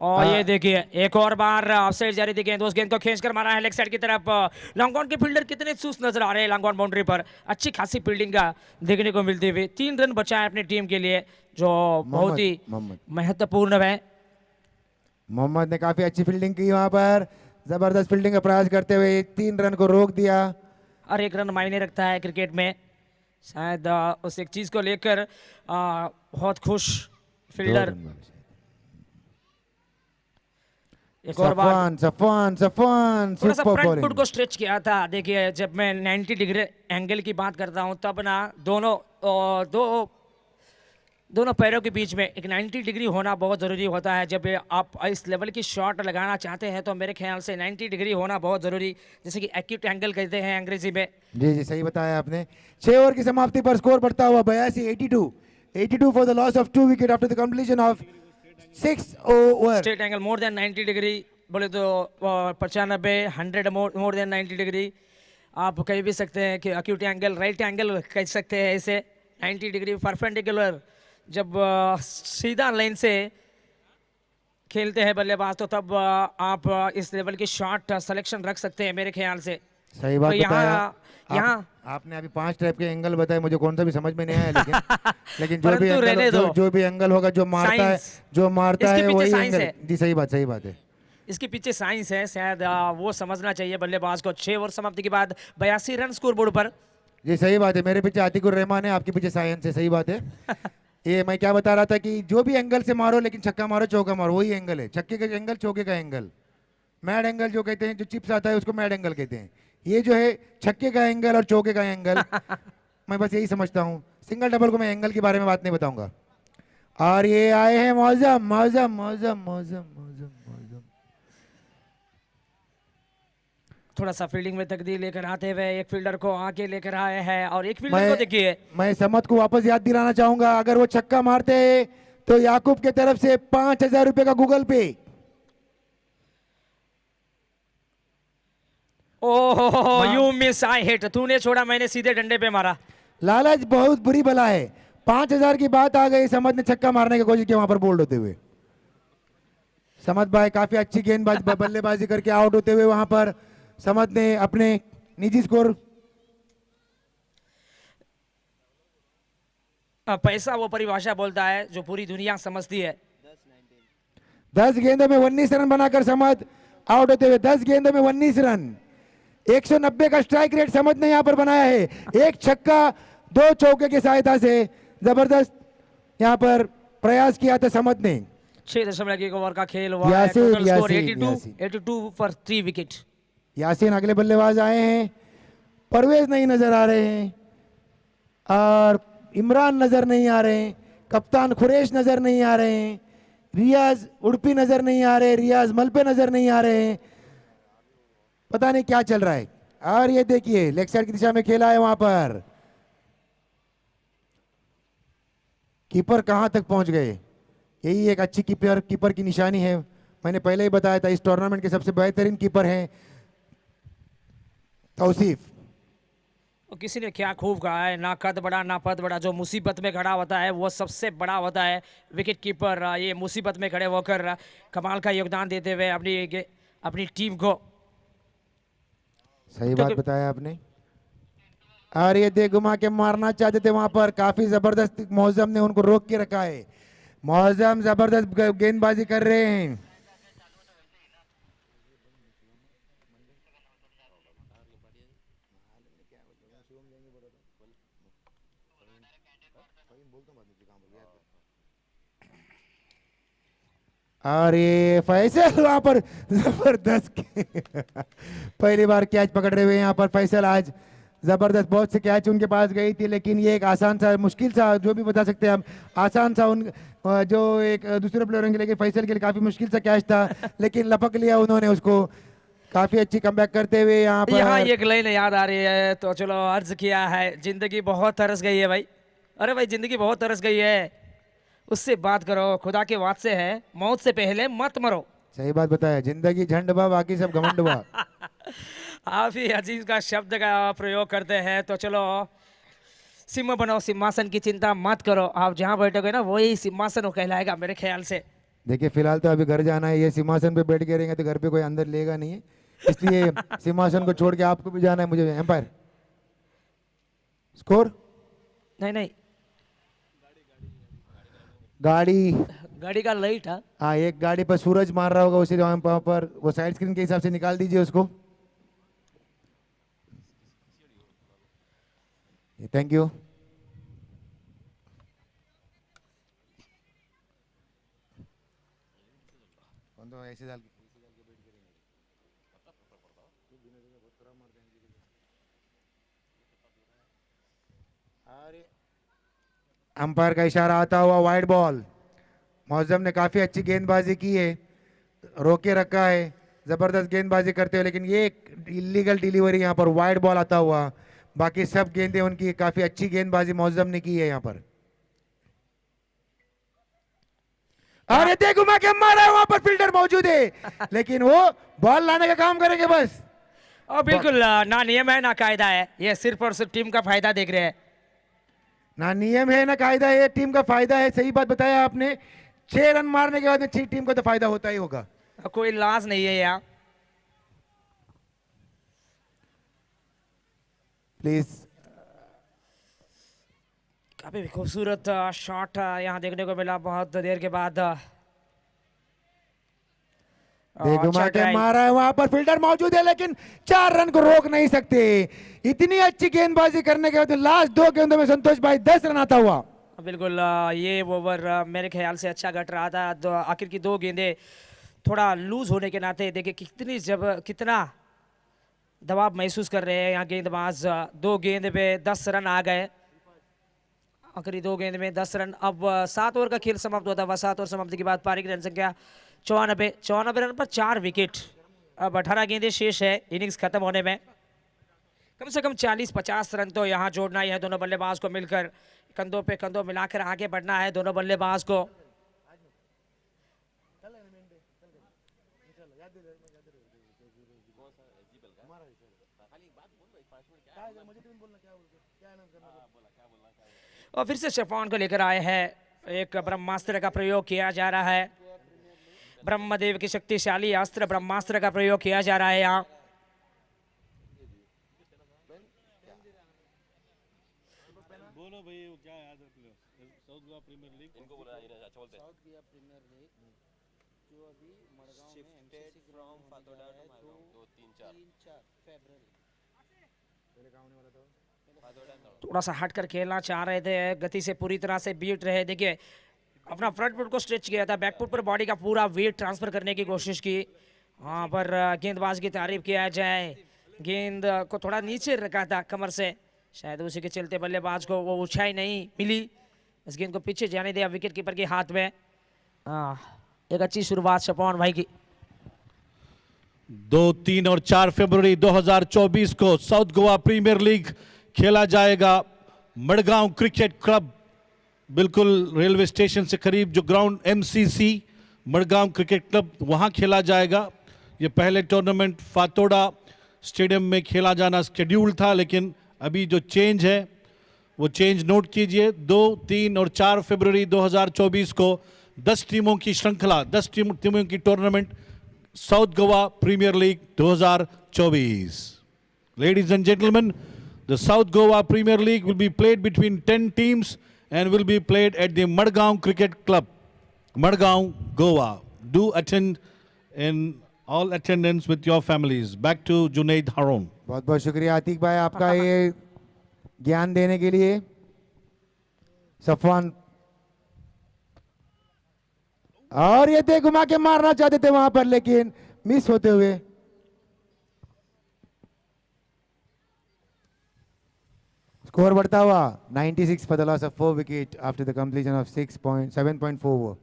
S1: और ये देखिए एक और बार ऑफसाइड जारी थी गेंद, उस गेंद को खींच कर मारा है लेग साइड की तरफ। लॉन्गॉन के फील्डर कितने चुस्त नजर आ रहे हैं लॉन्गॉन बाउंड्री पर, अच्छी खासी फील्डिंग का देखने को मिलती हुई। 3 रन बचा है अपनी टीम के लिए जो बहुत ही महत्वपूर्ण है।
S2: मोहम्मद ने काफी अच्छी फील्डिंग की वहां पर, जबरदस्त फील्डिंग का प्रयास करते हुए 3 रन को रोक दिया।
S1: हर एक रन मायने रखता है क्रिकेट में, शायद उस एक चीज को लेकर बहुत खुश फील्डर। एक और बार
S2: सफान
S1: थोड़ा सा
S2: सुपर
S1: फ्रंट फुट
S2: बॉलिंग।
S1: को स्ट्रेच किया था। देखिए जब मैं 90 डिग्री एंगल की बात करता हूं तब ना दोनों पैरों के बीच में एक 90 डिग्री होना बहुत ज़रूरी होता है। जब आप इस लेवल की शॉट लगाना चाहते हैं तो मेरे ख्याल से 90 डिग्री होना बहुत ज़रूरी, जैसे कि एक्यूट एंगल कहते हैं अंग्रेजी में।
S2: जी जी सही बताया आपने। 6 ओवर की समाप्ति पर स्कोर बढ़ता हुआ 82 for the loss of 2 wicket after the completion of 6 over.
S1: Straight angle more than 90 degree बोले तो 95 100 मोर देन 90 डिग्री आप कह भी सकते हैं कि एक्यूट एंगल, राइट एंगल कह सकते हैं इसे। 90 डिग्री परपेंडिकुलर जब सीधा लाइन से खेलते हैं बल्लेबाज तो तब आप इस लेवल की शॉट सिलेक्शन रख सकते हैं मेरे ख्याल से।
S2: सही बात
S1: तो
S2: बताया।
S1: यहाँ
S2: आपने अभी 5 टाइप के एंगल बताए, मुझे कौन सा भी समझ में नहीं आया, लेकिन जो भी
S1: परंतु रहने
S2: एंगल
S1: दो।
S2: जो भी एंगल होगा, जो मारता है
S1: इसके
S2: है
S1: पीछे
S2: वही
S1: साइंस
S2: एंगल।
S1: है।
S2: जी सही बात है।
S1: इसके पीछे साइंस है, शायद वो समझना चाहिए बल्लेबाज को। 6 ओवर समाप्ति के बाद 82 रन स्कोर बोर्ड पर।
S2: जी सही बात है। मेरे पीछे आतिकुर रहमान है, आपके पीछे साइंस है। सही बात है। ये मैं क्या बता रहा था कि जो भी एंगल से मारो, लेकिन छक्का मारो चौका मारो, वही एंगल है। छक्के का एंगल, चौके का एंगल, मैड एंगल जो कहते हैं, जो चिप्स आता है उसको मैड एंगल कहते हैं। ये जो है छक्के का एंगल और चौके का एंगल मैं बस यही समझता हूँ। सिंगल डबल को मैं एंगल के बारे में बात नहीं बताऊंगा। और ये आए हैं मौजम मौजम मौजम मौजम मौजम मौजम।
S1: थोड़ा सा फील्डिंग में तब्दीली लेकर आते हुए एक फील्डर को आगे लेकर आए हैं और एक फील्डर को देखिए।
S2: मैं समत को वापस याद दिलाना चाहूंगा, अगर वो छक्का मारते तो याकूब के तरफ से 5,000 रुपए का गूगल पे।
S1: ओहो यू मिस आई हिट, तूने छोड़ा मैंने सीधे डंडे पे मारा।
S2: लालच बहुत बुरी बला है। 5,000 की बात आ गई, समत ने छक्का मारने की कोशिश की वहां पर बोल्ड होते हुए। समत भाई काफी अच्छी गेंदबाजी बल्लेबाजी करके आउट होते हुए वहां पर समत ने अपने निजी स्कोर।
S1: पैसा वो परिभाषा बोलता है जो पूरी दुनिया समझती है।
S2: 10 गेंदों में 19 रन बनाकर समत आउट होते हुए। 10 गेंदों में 19 रन, 190 का स्ट्राइक रेट समत ने यहां पर बनाया है। एक छक्का 2 चौके की सहायता से जबरदस्त यहां पर प्रयास किया था समत ने।
S1: 6.1 ओवर का खेल हुआ है। Total score 82 for 3 wicket.
S2: Yasin अगले बल्लेबाज आए हैं। परवेज नहीं नजर आ रहे हैं और इमरान नजर नहीं आ रहे हैं। कप्तान खुरेश नजर नहीं आ रहे हैं। रियाज उड़पी नजर नहीं आ रहे, रियाज मलपे नजर नहीं आ रहे हैं। पता नहीं क्या चल रहा है। और ये देखिए लेग साइड की दिशा में खेला है वहां पर। कीपर कहां तक पहुंच गए, यही एक अच्छी कीपर की निशानी है। मैंने पहले ही बताया था इस टूर्नामेंट के सबसे बेहतरीन कीपर हैं तौसीफ।
S1: किसी ने क्या खूब कहा है, ना कद बड़ा ना पद बड़ा, जो मुसीबत में खड़ा होता है वो सबसे बड़ा होता है विकेट कीपर। ये मुसीबत में खड़े होकर कमाल का योगदान देते हुए अपनी टीम को।
S2: सही बात बताया आपने। और ये दे घुमा के मारना चाहते थे वहां पर, काफी जबरदस्त मौजम ने उनको रोक के रखा है। मौजम जबरदस्त गेंदबाजी कर रहे हैं। और ये फैसल वहां पर जबरदस्त पहली बार कैच पकड़ रहे हुए यहाँ पर फैसल। आज जबरदस्त बहुत से कैच उनके पास गई थी, लेकिन ये एक आसान सा, मुश्किल सा, जो भी बता सकते हैं हम, आसान सा उन जो एक दूसरे प्लेयरों के लिए, फैसल के लिए काफी मुश्किल सा कैच था, लेकिन लपक लिया उन्होंने उसको। काफी अच्छी कमबैक करते हुए यहाँ पर।
S1: एक लाइन याद आ रही है तो चलो अर्ज किया है, जिंदगी बहुत तरस गई है भाई। अरे भाई जिंदगी बहुत तरस गई है, उससे बात करो, खुदा के वाद से है, मौत से पहले मत मरो।
S2: सही बात बताया, जिंदगी झंड बा बाकी सब घमंड बा।
S1: आप ही अजीज का शब्द का प्रयोग करते हैं तो चलो सिंह बनो, सिंहासन की चिंता मत करो। आप जहां बैठोगे ना वही सिंहासन कहलाएगा मेरे ख्याल से।
S2: देखिए फिलहाल तो अभी घर जाना है, ये सिंहासन पे बैठ के रहेंगे तो घर पे कोई अंदर लेगा नहीं है, इसलिए सिंहासन को छोड़ के आपको भी जाना है, मुझे एम्पायर। स्कोर
S1: नहीं नहीं,
S2: गाड़ी,
S1: गाड़ी का लाइट है।
S2: हाँ एक गाड़ी पर सूरज मार रहा होगा उसे, वहां पर वो साइड स्क्रीन के हिसाब से निकाल दीजिए उसको। Thank you. ऐसे डाल के अंपायर का इशारा आता हुआ वाइड बॉल। मौजम ने काफी अच्छी गेंदबाजी की है, रोके रखा है, जबरदस्त गेंदबाजी करते हुए, लेकिन ये एक इलीगल डिलीवरी यहाँ पर वाइड बॉल आता हुआ। बाकी सब गेंदें उनकी काफी अच्छी गेंदबाजी मौजम ने की है यहाँ पर। अरे दे घुमा के मारा है, वहां पर फील्डर मौजूद है लेकिन वो बॉल लाने का काम करेंगे बस।
S1: और बिल्कुल ना नियम है ना कायदा है, ये सिर्फ और सिर्फ टीम का फायदा देख रहे हैं।
S2: ना नियम है ना कायदा है, टीम का फायदा है। सही बात बताया आपने, 6 रन मारने के बाद में टीम को तो फायदा होता ही होगा,
S1: कोई लाज नहीं है यहाँ।
S2: प्लीज।
S1: काफी खूबसूरत शॉट यहाँ देखने को मिला बहुत देर के बाद।
S2: घुमा के मारा है, वहां पर फील्डर मौजूद है लेकिन 4 रन को रोक नहीं सकते। इतनी अच्छी गेंदबाजी करने के बाद लास्ट 2 गेंदों में संतोष भाई 10 रन आता हुआ।
S1: बिल्कुल ये ओवर मेरे ख्याल से अच्छा घट रहा था। आखिर की 2 गेंदें थोड़ा लूज होने के नाते देखिए कितना दबाव महसूस कर रहे हैं यहाँ गेंदबाज। 2 गेंद पे 10 रन आ गए, आखिरी 2 गेंद में 10 रन। अब 7 ओवर का खेल समाप्त होता हुआ, 7 ओवर समाप्ति के बाद पारी की रन संख्या 94 रन पर 4 विकेट। अब 18 गेंदें शेष है इनिंग्स खत्म होने में। कम से कम 40-50 रन तो यहाँ जोड़ना ही है दोनों बल्लेबाज को मिलकर, कंधों पे कंधों मिलाकर आगे बढ़ना है दोनों बल्लेबाज को। और फिर से शेफॉन को लेकर आए हैं, एक ब्रह्मास्त्र का प्रयोग किया जा रहा है। ब्रह्मदेव की शक्तिशाली अस्त्र ब्रह्मास्त्र का प्रयोग किया जा रहा है यहाँ।
S3: बोलो भाई क्या याद रख लो, साउथ गोवा प्रीमियर लीग इनको बोला अच्छा बोलते हैं। साउथ गोवा प्रीमियर लीग जो अभी मडगांव में एमसीसी फ्रॉम फातोडा टू 2-3-4 फरवरी।
S1: थोड़ा सा हट कर खेलना चाह रहे थे, गति से पूरी तरह से बीट रहे। देखिए अपना फ्रंट फुट को स्ट्रेच किया था, बैक फुट पर बॉडी का पूरा वेट ट्रांसफर करने की कोशिश की। वहाँ पर गेंदबाज की तारीफ किया जाए, गेंद को थोड़ा नीचे रखा था कमर से, शायद उसी के चलते बल्लेबाज को वो ऊंचाई नहीं मिली। इस गेंद को पीछे जाने दिया विकेट कीपर के हाथ में। एक अच्छी शुरुआत शपोन भाई की।
S3: 2, 3 और 4 फरवरी 2024 को साउथ गोवा प्रीमियर लीग खेला जाएगा। मडगांव क्रिकेट क्लब, बिल्कुल रेलवे स्टेशन से करीब जो ground MCC Madgaon cricket club, वहां खेला जाएगा। ये पहले टूर्नामेंट फातोडा स्टेडियम में खेला जाना शेड्यूल था, लेकिन अभी जो चेंज है वो चेंज नोट कीजिए। 2, 3 और 4 फरवरी 2024 को 10 टीमों की श्रृंखला, 10 टीमों की tournament South Goa premier league 2024। Ladies and gentlemen, the South Goa Premier League will be played between 10 teams and will be played at the Madgaon Cricket Club, Madgaon, Goa. Do attend in all attendance with your families. Back to Junaid Harun.
S2: बहुत बहुत शुक्रिया आतिक भाई आपका ये ज्ञान देने के लिए। सफवान, और ये थे घुमा के मारना चाहते थे वहां पर लेकिन मिस होते हुए। स्कोर बढ़ता हुआ 96 for the loss of 4 wicket after the completion of 7.4 over.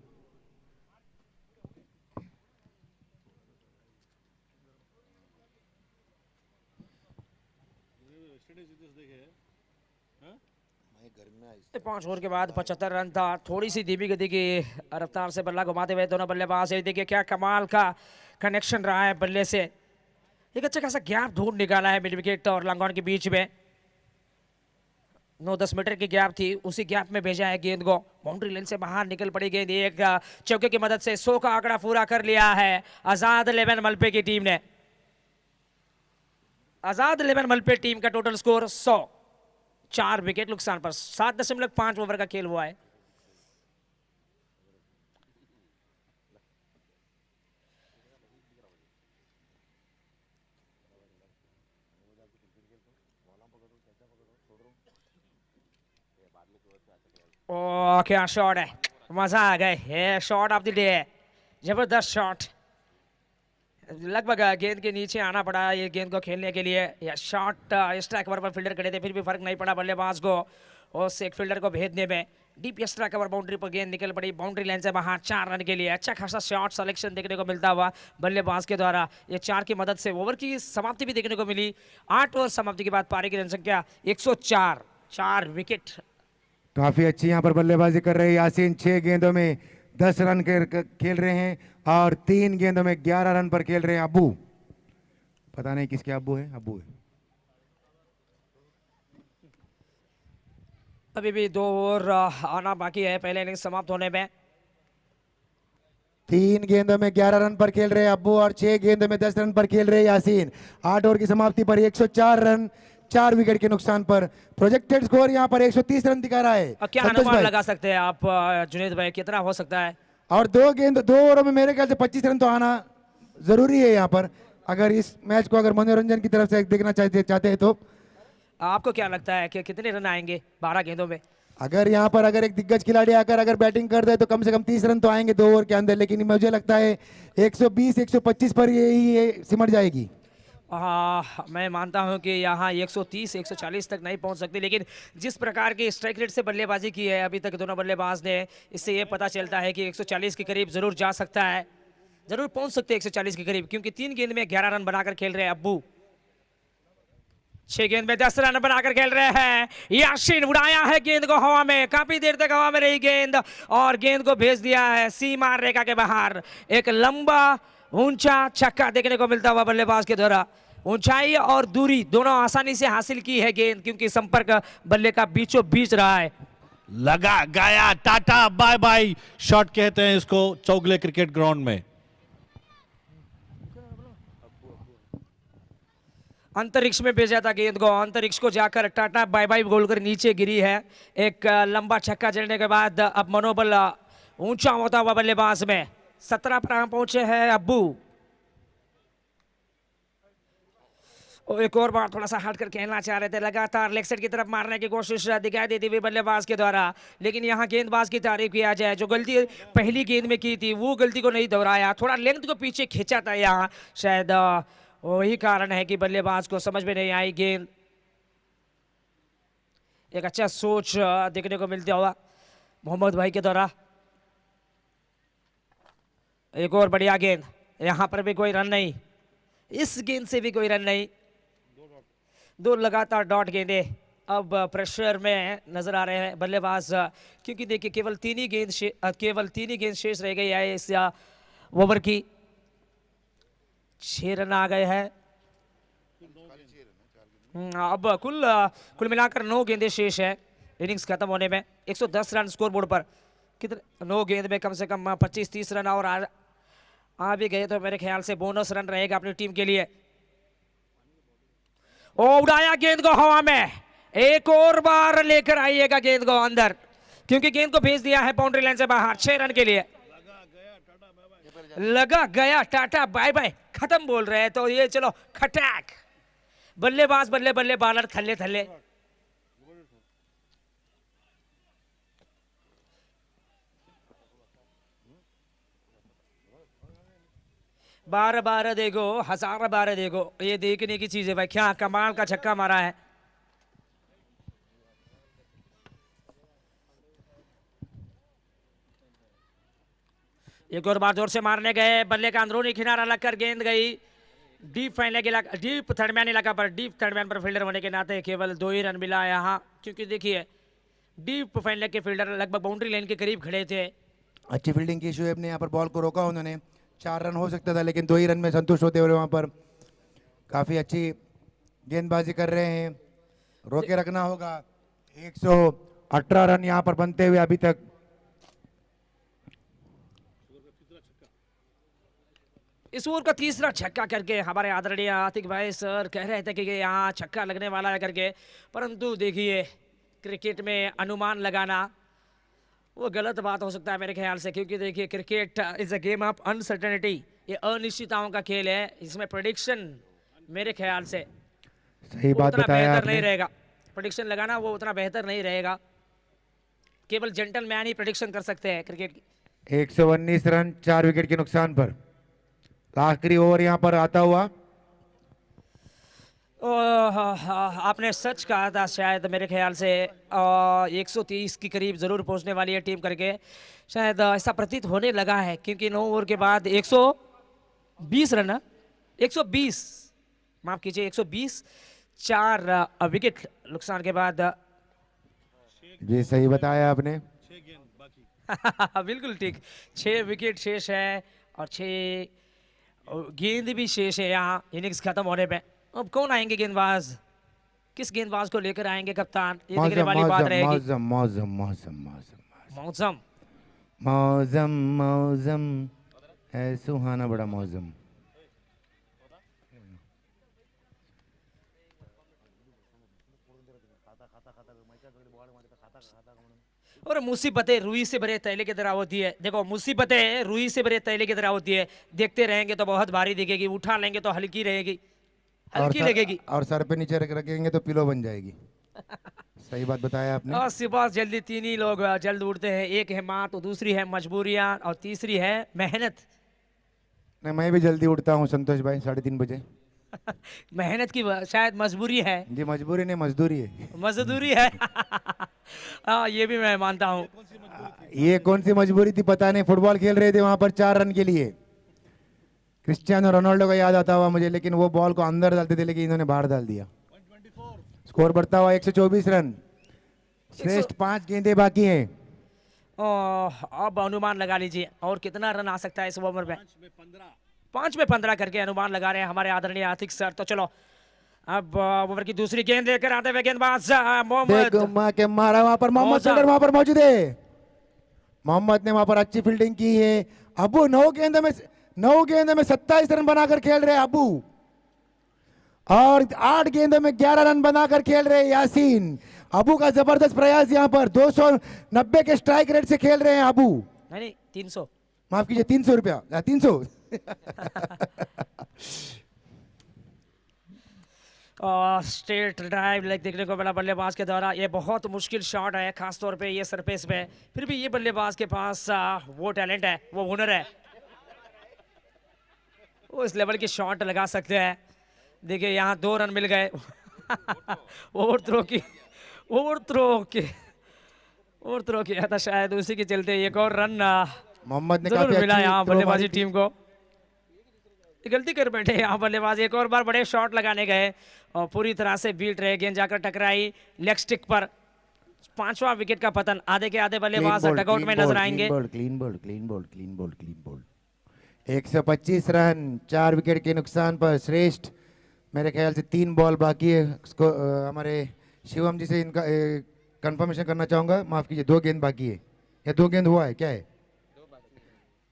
S1: पांच ओवर के बाद 75 रन था। थोड़ी सी धीमी गति की रफ्तार से बल्ला घुमाते हुए दोनों बल्लेबाज है। देखिए क्या कमाल का कनेक्शन रहा है बल्ले से, एक अच्छा खासा गैप ढूंढ निकाला है मिड विकेट और लंगॉन के बीच में। 9-10 मीटर की गैप थी, उसी गैप में भेजा है गेंद को, बाउंड्री लाइन से बाहर निकल पड़ी गेंद। एक चौके की मदद से 100 का आंकड़ा पूरा कर लिया है आजाद 11 मलपे की टीम ने। आजाद 11 मलपे टीम का टोटल स्कोर 100, 4 विकेट नुकसान पर 7.5 ओवर का खेल हुआ है। ओ क्या शॉट है, मजा आ गए, ये शॉट ऑफ द डे, जबरदस्त शॉट। लगभग गेंद के नीचे आना पड़ा ये गेंद को खेलने के लिए। यह शॉट एक्स्ट्रा कवर पर फील्डर खड़े थे, फिर भी फर्क नहीं पड़ा बल्लेबाज को उस एक फील्डर को भेजने में। डीप एक्स्ट्रा कवर बाउंड्री पर गेंद निकल पड़ी, बाउंड्री लाइन से बाहर 4 रन के लिए। अच्छा खासा शॉट सिलेक्शन देखने को मिलता हुआ बल्लेबाज के द्वारा। ये 4 की मदद से ओवर की समाप्ति भी देखने को मिली। 8 ओवर समाप्ति के बाद पारी की रन संख्या 104, 4 विकेट।
S2: काफी अच्छी यहाँ पर बल्लेबाजी कर रहे हैं यासीन। 6 गेंदों में 10 रन खेल रहे हैं और 3 गेंदों में 11 रन पर खेल रहे हैं अब्बू। पता नहीं किसके अब्बू है, अब्बू है।
S1: अभी भी 2 ओवर आना बाकी है पहले इनिंग समाप्त होने में।
S2: 3 गेंदों में 11 रन पर खेल रहे हैं अब्बू और 6 गेंदों में 10 रन पर खेल रहे हैं यासीन। 8 ओवर की समाप्ति पर 104 रन, 4 विकेट के नुकसान पर। प्रोजेक्टेड स्कोर यहाँ पर 130 रन दिखा रहा है।
S1: क्या अनुमान लगा सकते हैं आप जुनेद भाई, कितना हो सकता है?
S2: और 2 ओवरों में मेरे ख्याल से 25 रन तो आना जरूरी है यहाँ पर, अगर इस मैच को अगर मनोरंजन की तरफ से देखना चाहते हैं तो।
S1: आपको क्या लगता है कि कितने रन आएंगे 12 गेंदों में?
S2: अगर यहाँ पर अगर एक दिग्गज खिलाड़ी आकर अगर बैटिंग कर दे तो कम से कम 30 रन तो आएंगे 2 ओवर के अंदर, लेकिन मुझे लगता है 120-125 पर ये सिमट जाएगी।
S1: मैं मानता हूं कि यहाँ 130-140 तक नहीं पहुंच सकती, लेकिन जिस प्रकार की स्ट्राइक रेट से बल्लेबाजी की है अभी तक दोनों बल्लेबाज ने, इससे ये पता चलता है कि 140 के करीब जरूर जा सकता है, जरूर पहुंच सकते हैं 140 के करीब, क्योंकि 3 गेंद में 11 रन बनाकर खेल रहे हैं अब्बू। 6 गेंद में 10 रन बनाकर खेल रहे हैं यासीन। उड़ाया है गेंद को हवा में, काफी देर तक हवा में रही गेंद और गेंद को भेज दिया है सीमा रेखा के बाहर। एक लंबा ऊंचा छक्का देखने को मिलता हुआ बल्लेबाज के द्वारा। ऊंचाई और दूरी दोनों आसानी से हासिल की है गेंद, क्योंकि संपर्क बल्ले का बीचों बीच रहा है।
S3: लगा गया, टाटा बाय बाय शॉट कहते हैं इसको चौगले क्रिकेट ग्राउंड में।
S1: अंतरिक्ष में भेजा था गेंद को, अंतरिक्ष को जाकर टाटा बाय बाय बोलकर नीचे गिरी है। एक लंबा छक्का जड़ने के बाद अब मनोबल ऊंचा होता हुआ बल्लेबाज में। 17 पर पहुंचे हैं अब्बू। और एक और बार थोड़ा सा हट कर खेलना चाह रहे थे, लगातार लेग साइड की तरफ मारने की कोशिश दिखाई देती हुई बल्लेबाज के द्वारा, लेकिन यहाँ गेंदबाज की तारीफ किया जाए, जो गलती पहली गेंद में की थी वो गलती को नहीं दोहराया, थोड़ा लेंथ को पीछे खींचा था यहाँ, शायद वही कारण है कि बल्लेबाज को समझ में नहीं आई गेंद। एक अच्छा सोच देखने को मिलता हुआ मोहम्मद भाई के द्वारा। एक और बढ़िया गेंद, यहाँ पर भी कोई रन नहीं, इस गेंद से भी कोई रन नहीं। 2 लगातार डॉट गेंदे अब प्रेशर में नजर आ रहे हैं बल्लेबाज, क्योंकि देखिए केवल 3 ही गेंद शेष रह गई है इस ओवर की। 6 रन आ गए हैं। अब कुल मिलाकर 9 गेंदें शेष है इनिंग्स खत्म होने में। 110 रन स्कोर बोर्ड पर। कितने 9 गेंद में कम से कम 25-30 रन और आ भी गए तो मेरे ख्याल से बोनस रन रहेगा अपनी टीम के लिए। ओ उड़ाया गेंद को हवा में, एक और बार लेकर आइएगा गेंद को अंदर, क्योंकि गेंद को भेज दिया है बाउंड्री लाइन से बाहर 6 रन के लिए। लगा गया टाटा बाय बाय, खत्म बोल रहे हैं तो ये चलो खटैक। बल्लेबाज बल्ले बल्ले, बॉलर थल्ले थल्ले। बार बार देखो, 1000 बार देखो, ये देखने की चीज है भाई, क्या कमाल का छक्का मारा है। एक और बार जोर से मारने गए, बल्ले का अंदरूनी किनारा लगकर गेंद गई डीप थर्डमैन इलाका पर। डीप थर्डमैन पर फील्डर होने के नाते केवल 2 ही रन मिला यहाँ, क्योंकि देखिए डीप फाइनल के फील्डर लगभग बाउंड्री लाइन के करीब खड़े थे।
S2: अच्छी फील्डिंग की शोएब ने यहाँ पर बॉल को रोका, उन्होंने 4 रन हो सकता था, लेकिन 2 ही रन में संतुष्ट होते हुए वहाँ पर काफी अच्छी गेंदबाजी कर रहे हैं। रोके रखना होगा, 118 रन यहां पर बनते हुए अभी तक।
S1: इस ओवर का तीसरा छक्का करके हमारे आदरणीय आतिक भाई सर कह रहे थे कि यहाँ छक्का लगने वाला है करके, परंतु देखिए क्रिकेट में अनुमान लगाना वो गलत बात हो सकता है मेरे ख्याल से, क्योंकि देखिए cricket is a game of uncertainty, ये अनिश्चितताओं का खेल है, इसमें प्रेडिक्शन मेरे ख्याल से
S2: सही
S1: वो
S2: बात
S1: उतना
S2: बताया
S1: बेहतर नहीं
S2: आपने।
S1: रहेगा। प्रेडिक्शन लगाना वो उतना बेहतर नहीं रहेगा, केवल जेंटलमैन ही प्रेडिक्शन कर सकते हैं क्रिकेट की।
S2: 119 रन 4 विकेट के नुकसान पर। आखिरी ओवर यहां पर आता हुआ।
S1: आपने सच कहा था शायद मेरे ख्याल से 130 के करीब जरूर पहुंचने वाली है टीम करके, शायद ऐसा प्रतीत होने लगा है, क्योंकि 9 ओवर के बाद 120 रन, 120 माफ कीजिए 120, 4 विकेट नुकसान के बाद।
S2: जी सही बताया आपने।
S1: बिल्कुल ठीक, 6 विकेट शेष है और 6 गेंद भी शेष है यहाँ इनिंग्स खत्म होने पे। अब कौन आएंगे गेंदबाज, किस गेंदबाज को लेकर आएंगे कप्तान, ये देखने
S2: मौसम
S1: वाली बात
S2: मौसम
S1: रहेगी।
S2: मौसम मौसम मौसम मौसम
S1: मौसम
S2: मौसम मौसम है सुहाना बड़ा मौसम।
S1: और मुसीबतें रुई से भरे तैले की तरह होती है, देखो मुसीबतें रुई से भरे तैले की तरह होती है, देखते रहेंगे तो बहुत भारी दिखेगी, उठा लेंगे तो हल्की रहेगी, हल्की लगेगी।
S2: और सर पे नीचे रखेंगे तो पिलो बन जाएगी। सही बात बताया आपने।
S1: और सुबह जल्दी तीन ही लोग जल्द उठते हैं, एक है माँ तो दूसरी है मजबूरियां और तीसरी है मेहनत।
S2: नहीं मैं भी जल्दी उठता हूँ संतोष भाई 3:30 बजे।
S1: मेहनत की शायद मजबूरी है,
S2: जी मजबूरी नहीं मजदूरी है।
S1: मजदूरी है। हाँ ये भी मैं मानता हूँ।
S2: ये कौन सी मजबूरी थी पता नहीं, फुटबॉल खेल रहे थे वहां पर 4 रन के लिए, क्रिस्टियानो रोनाल्डो का याद आता हुआ मुझे, लेकिन वो बॉल को अंदर डालते थे लेकिन इन्होंने बाहर डाल दिया। स्कोर बढ़ता हुआ 124 रन, श्रेष्ठ 5 गेंदें बाकी हैं।
S1: अब अनुमान लगा लीजिए और कितना रन आ सकता है इस ओवर में। 5 में 15 करके अनुमान लगा रहे हैं हमारे आदरणीय आतिक सर। तो चलो अब ओवर की दूसरी गेंद लेकर आते हुए गेंदबाज मोहम्मद।
S2: घुमा के मारा वहां पर, मोहम्मद
S1: मौसम।
S2: सैगल वहां पर मौजूद है। मोहम्मद ने वहां पर अच्छी फील्डिंग की है। अबू 9 गेंदों में 27 रन बनाकर खेल रहे हैं अबू, और 8 गेंदों में 11 रन बनाकर खेल रहे हैं यासीन। अबू का जबरदस्त प्रयास यहाँ पर, 290 के स्ट्राइक रेट से खेल रहे हैं अबू।
S1: नहीं 300,
S2: माफ कीजिए 300 रुपया, 300।
S1: स्ट्रेट ड्राइव लेग देखने को मिला बल्लेबाज के द्वारा, ये बहुत मुश्किल शॉट है खासतौर पे ये सरफेस पे, फिर भी ये बल्लेबाज के पास वो टैलेंट है, वो हुनर है, वो इस लेवल की शॉट लगा सकते हैं। देखिए यहाँ 2 रन मिल गए। ओवर थ्रो किया था शायद, उसी के चलते एक और रन
S2: मोहम्मद ने
S1: जरूर
S2: काफी
S1: मिला
S2: अच्छी
S1: यहाँ
S2: थ्रो
S1: बल्लेबाजी
S2: मारी थी।
S1: टीम को। गलती कर बैठे यहाँ बल्लेबाज, एक और बार बड़े शॉट लगाने गए और पूरी तरह से बीट रहे, गेंद जाकर टकराई लेग स्टिक पर। 5वां विकेट का पतन, आधे के आधे बल्लेबाज डगआउट में नजर आएंगे।
S2: क्लीन बोल्ड 125 रन 4 विकेट के नुकसान पर। श्रेष्ठ मेरे ख्याल से 3 बॉल बाकी है। हमारे शिवम जी से इनका कंफर्मेशन करना चाहूंगा, माफ कीजिए 2 गेंद बाकी है या 2 गेंद हुआ है, क्या है?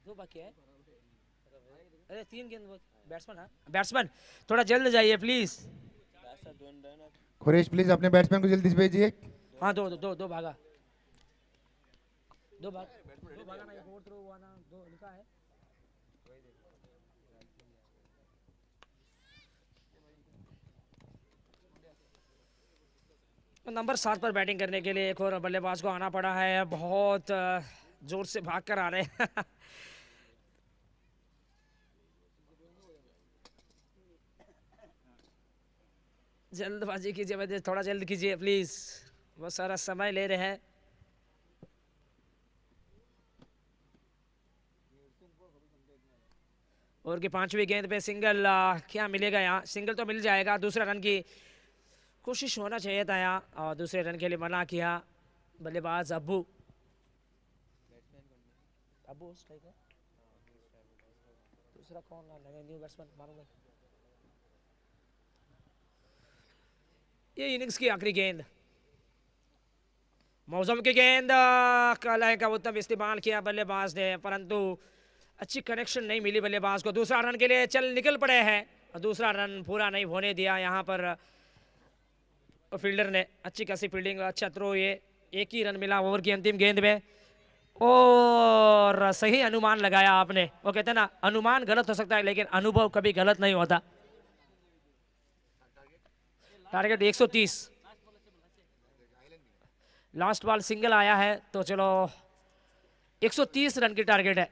S1: 2 बाकी है, अरे 3 गेंद। बैट्समैन थोड़ा जल्द जाइए प्लीज।
S2: खुरेश प्लीज अपने बैट्समैन को जल्दी से भेजिए।
S1: हाँ दो भागा ना, एक और थ्रो हुआ ना, 2 लिखा है। नंबर 7 पर बैटिंग करने के लिए एक और बल्लेबाज को आना पड़ा है, बहुत जोर से भाग कर आ रहे हैं। जल्दबाजी कीजिए वैसे, थोड़ा जल्द कीजिए प्लीज, बहुत सारा समय ले रहे हैं। और की 5वीं गेंद पे सिंगल, क्या मिलेगा यहाँ? सिंगल तो मिल जाएगा, दूसरा रन की कोशिश होना चाहिए था यहाँ, और दूसरे रन के लिए मना किया बल्लेबाज अब्बू। दूसरा कौन लगे, न्यू बैट्समैन मारूंगा। ये इनिंग्स की आखिरी गेंद, मौसम की गेंद कलाई का उत्तम इस्तेमाल किया बल्लेबाज ने, परंतु अच्छी कनेक्शन नहीं मिली बल्लेबाज को। दूसरा रन के लिए चल निकल पड़े हैं, दूसरा रन पूरा नहीं होने दिया यहाँ पर फील्डर ने। अच्छी खासी फील्डिंग, अच्छा थ्रो, ये एक ही रन मिला ओवर की अंतिम गेंद में। और सही अनुमान लगाया आपने। वो कहते हैं ना, अनुमान गलत हो सकता है लेकिन अनुभव कभी गलत नहीं होता। टारगेट 130, लास्ट बॉल सिंगल आया है तो चलो 130 रन की टारगेट है।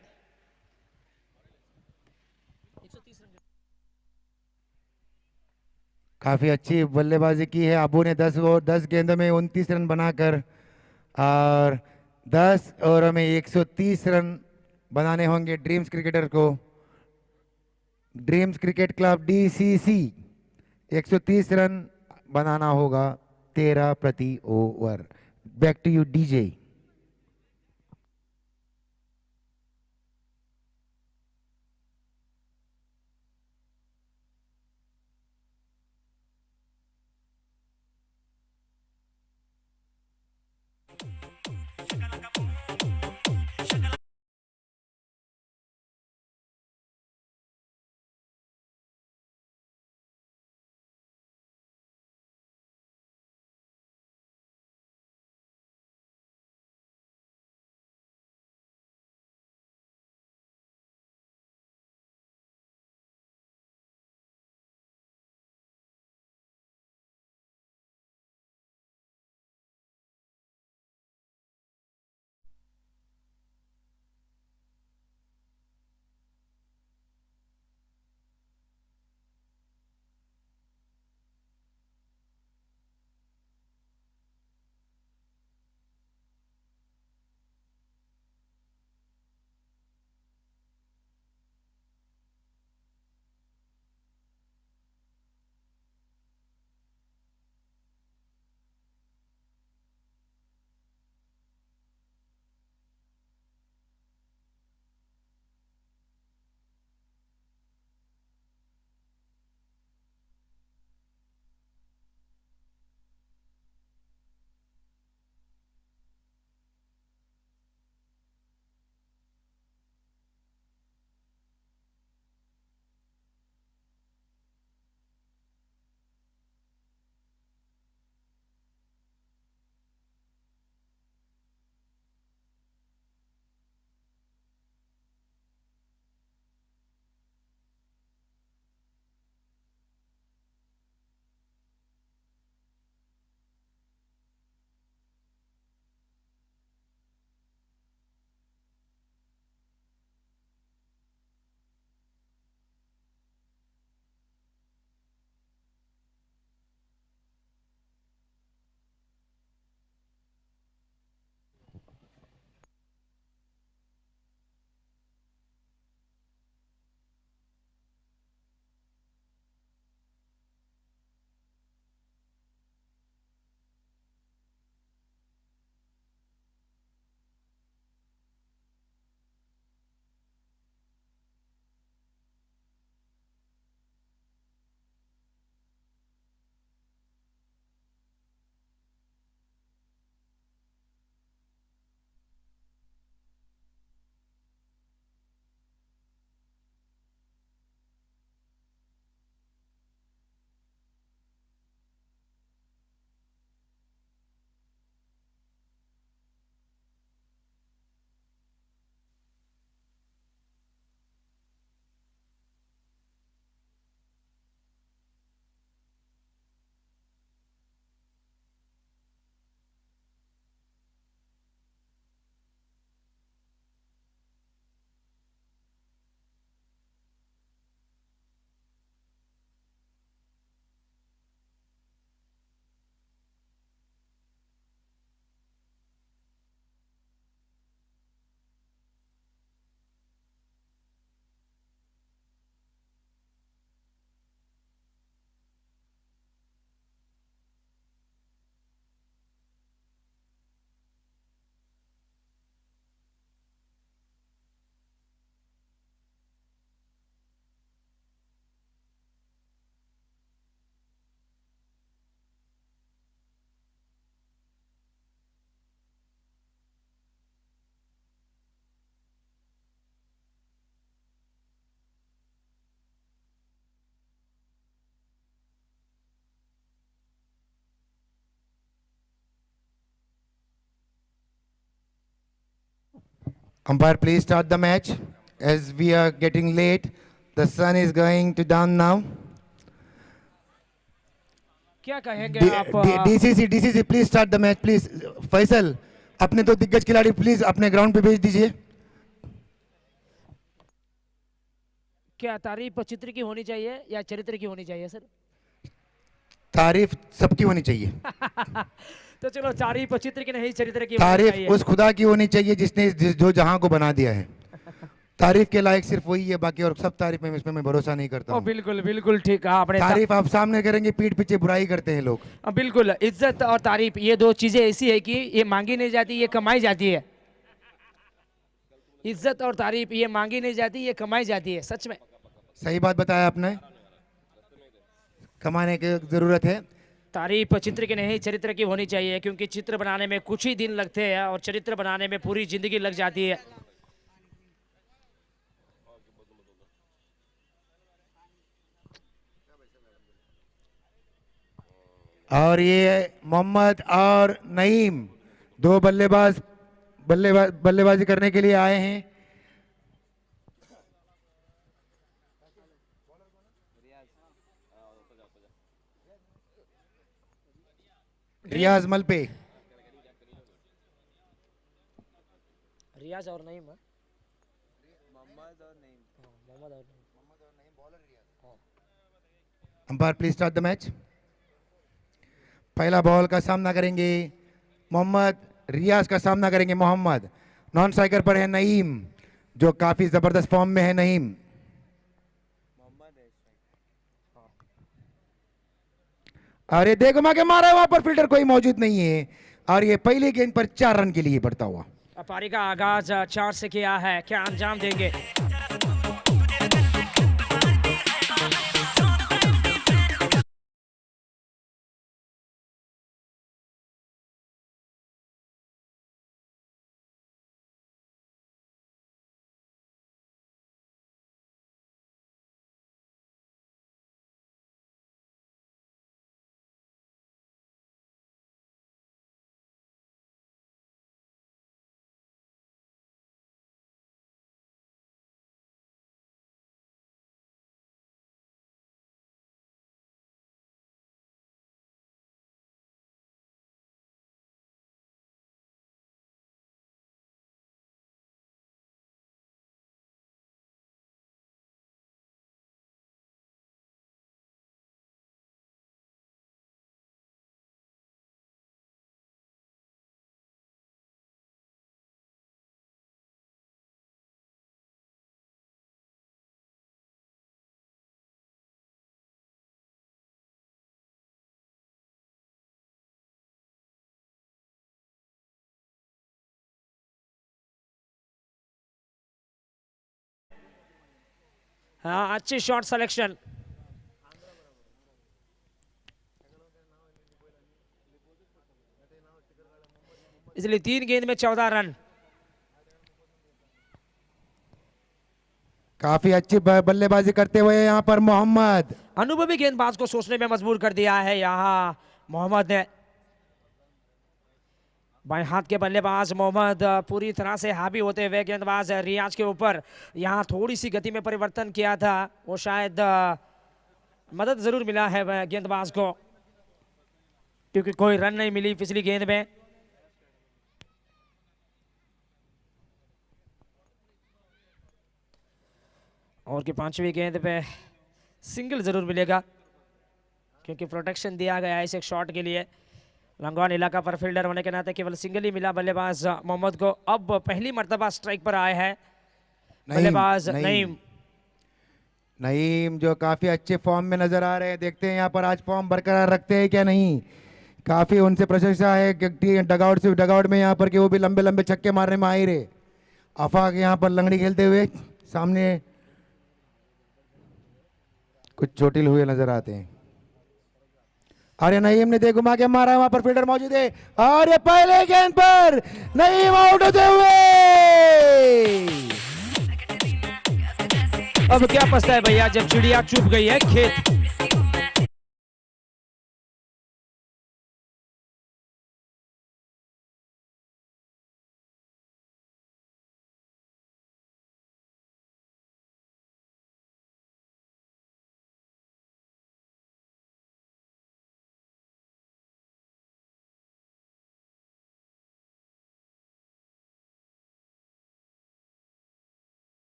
S2: काफी अच्छी बल्लेबाजी की है अबू ने। 10 गेंदों में 29 रन बनाकर, और 10 ओवर में 130 रन बनाने होंगे ड्रीम्स क्रिकेटर को। Dreams cricket club DCC 130 run बनाना होगा 13 प्रति over. Back to you DJ. Umpire, please start the match as we are getting late. The sun is going to down now.
S1: क्या कहेंगे आप?
S2: DCC please start the match please. Faisal, अपने दो दिग्गज खिलाड़ी प्लीज अपने ग्राउंड पे भेज दीजिए.
S1: क्या तारीफ चित्र की होनी चाहिए या चरित्र की होनी चाहिए सर?
S2: तारीफ सबकी होनी चाहिए.
S1: तो चलो तारीफ चित्र की नहीं चरित्र की होनी
S2: तारीफ
S1: चाहिए.
S2: उस खुदा की होनी चाहिए जिसने जो जहां को बना दिया है. तारीफ के लायक सिर्फ वही है, बाकी और सब तारीफ में इसमें मैं भरोसा नहीं करता
S1: ओ
S2: हूं.
S1: बिल्कुल बिल्कुल ठीक कहा आपने.
S2: तारीफ आप सामने करेंगे, पीठ पीछे बुराई करते हैं लोग.
S1: बिल्कुल, इज्जत और तारीफ ये दो चीजें ऐसी है कि ये मांगी नहीं जाती, ये कमाई जाती है. इज्जत और तारीफ ये मांगी नहीं जाती, ये कमाई जाती है. सच में
S2: सही बात बताया आपने. कमाने की जरूरत है.
S1: तारीफ चित्र की नहीं चरित्र की होनी चाहिए, क्योंकि चित्र बनाने में कुछ ही दिन लगते हैं और चरित्र बनाने में पूरी जिंदगी लग जाती है.
S2: और ये मोहम्मद और नईम दो बल्लेबाजी करने के लिए आए हैं. रियाज मलपे.
S1: रियाज और Naeem.
S2: Umpire please start the match. पहला बॉल का सामना करेंगे मोहम्मद, रियाज का सामना करेंगे मोहम्मद. नॉन स्ट्राइकर पर है नईम जो काफी जबरदस्त फॉर्म में है. नईम अरे देखो मां के मारा, वहां पर फील्डर कोई मौजूद नहीं है और ये पहली गेंद पर 4 रन के लिए बढ़ता हुआ.
S1: पारी का आगाज 4 से किया है, क्या अंजाम देंगे? हाँ, अच्छी शॉट सिलेक्शन. इसलिए 3 गेंद में 14 रन.
S2: काफी अच्छी बल्लेबाजी करते हुए यहाँ पर मोहम्मद.
S1: अनुभवी गेंदबाज को सोचने में मजबूर कर दिया है यहाँ मोहम्मद ने. बाएं हाथ के बल्लेबाज मोहम्मद पूरी तरह से हावी होते हुए गेंदबाज रियाज के ऊपर यहाँ थोड़ी सी गति में परिवर्तन किया था, वो शायद मदद जरूर मिला है गेंदबाज को, क्योंकि कोई रन नहीं मिली पिछली गेंद में. और की 5वीं गेंद पे सिंगल जरूर मिलेगा, क्योंकि प्रोटेक्शन दिया गया है इस एक शॉट के लिए. लंगवान इलाका पर फील्डर होने के नाते केवल सिंगल ही मिला बल्लेबाज मोहम्मद को. अब पहली मर्तबा स्ट्राइक पर आए हैं बल्लेबाज नईम.
S2: नईम जो काफी अच्छे फॉर्म में नजर आ रहे हैं. देखते हैं यहाँ पर आज फॉर्म बरकरार रखते हैं क्या नहीं. काफी उनसे प्रशंसा है डगआउट में यहाँ पर कि वो भी लंबे लंबे छक्के मारने में आई रहे. आफाक यहाँ पर लंगड़ी खेलते हुए सामने कुछ चोटिल हुए नजर आते हैं. अरे नईम ने दे घुमा के मारा, वहां पर फील्डर मौजूद है और ये पहले गेंद पर नईम आउट होते हुए.
S1: अब क्या पछता है भैया, जब चिड़िया चुप गई है खेत.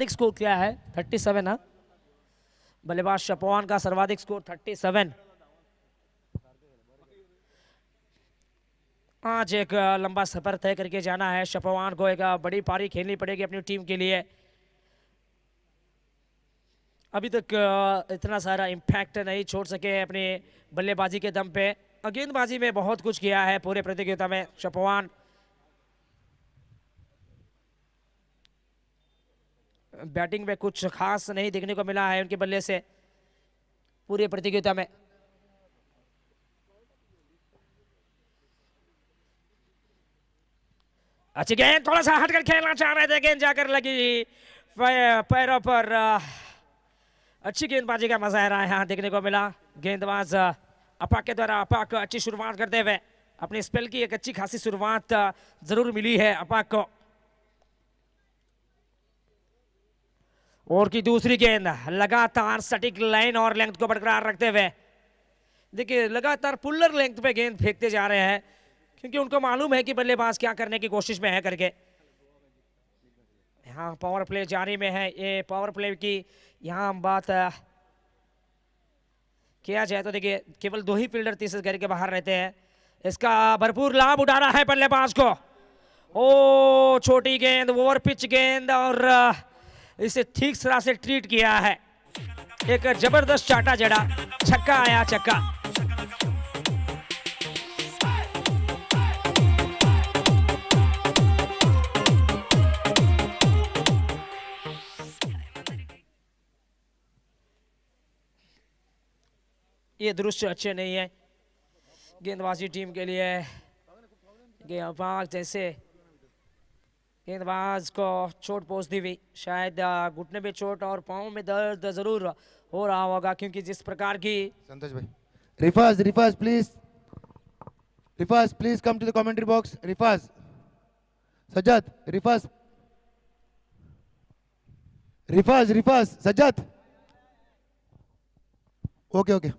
S1: स्कोर क्या है 37 ना। बल्लेबाज शपवान का सर्वाधिक स्कोर 37। आज एक लंबा सफर तय करके जाना है शपवान को, एक बड़ी पारी खेलनी पड़ेगी अपनी टीम के लिए। अभी तक इतना सारा इम्पैक्ट नहीं छोड़ सके अपनी बल्लेबाजी के दम पे। गेंदबाजी में बहुत कुछ किया है पूरे प्रतियोगिता में शपवान। बैटिंग में कुछ खास नहीं देखने को मिला है उनके बल्ले से पूरी प्रतियोगिता में। अच्छी गेंद, थोड़ा सा हटकर खेलना चाह रहे थे, गेंद जाकर लगी पैरों पर। अच्छी गेंदबाजी का मजा यहाँ देखने को मिला। गेंदबाज अपाक के द्वारा अपाक अच्छी शुरुआत करते हुए अपनी स्पेल की एक अच्छी खासी शुरुआत जरूर मिली है अपाक को। और की दूसरी गेंद लगातार सटीक लाइन और लेंथ को बरकरार रखते हुए, देखिए लगातार पुलर लेंथ पे गेंद फेंकते जा रहे हैं क्योंकि उनको मालूम है कि बल्लेबाज क्या करने की कोशिश में है करके। यहाँ पावर प्ले जारी में है। ये पावर प्ले की यहाँ बात किया जाए तो देखिए केवल 2 ही फील्डर तीसरे घर के बाहर रहते हैं। इसका भरपूर लाभ उठाना है बल्लेबाज को। ओ छोटी गेंद, ओवर पिच गेंद, और इसे ठीक तरह से ट्रीट किया है। एक जबरदस्त चाटा जड़ा, छक्का आया, छक्का। ये दृश्य अच्छे नहीं है गेंदबाजी टीम के लिए। गेंदबाज जैसे गेंदबाज को चोट पहुंचती हुई, शायद घुटने में चोट और पाँव में दर्द जरूर हो रहा होगा क्योंकि जिस प्रकार की।
S2: संतोष भाई, Rifaz please come to the commentary box. Rifaz, Sajjad, Rifaz Sajjad. Okay.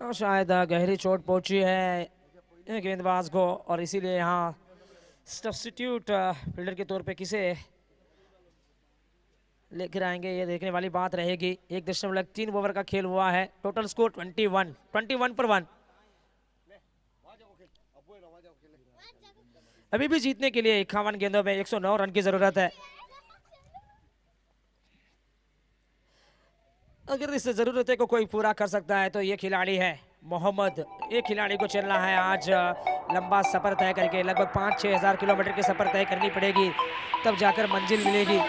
S1: शायद गहरी चोट पहुंची है गेंदबाज को और इसीलिए यहाँ सब्स्टिट्यूट फील्डर के तौर पे किसे लेकर आएंगे ये देखने वाली बात रहेगी। 1.3 ओवर का खेल हुआ है। टोटल स्कोर 21 पर 1। अभी भी जीतने के लिए 51 गेंदों में 109 रन की जरूरत है। अगर इस जरूरत को कोई पूरा कर सकता है तो ये खिलाड़ी है मोहम्मद। ये खिलाड़ी को चलना है आज लंबा सफर तय करके, लगभग 5-6 हज़ार किलोमीटर की सफर तय करनी पड़ेगी, तब जाकर मंजिल मिलेगी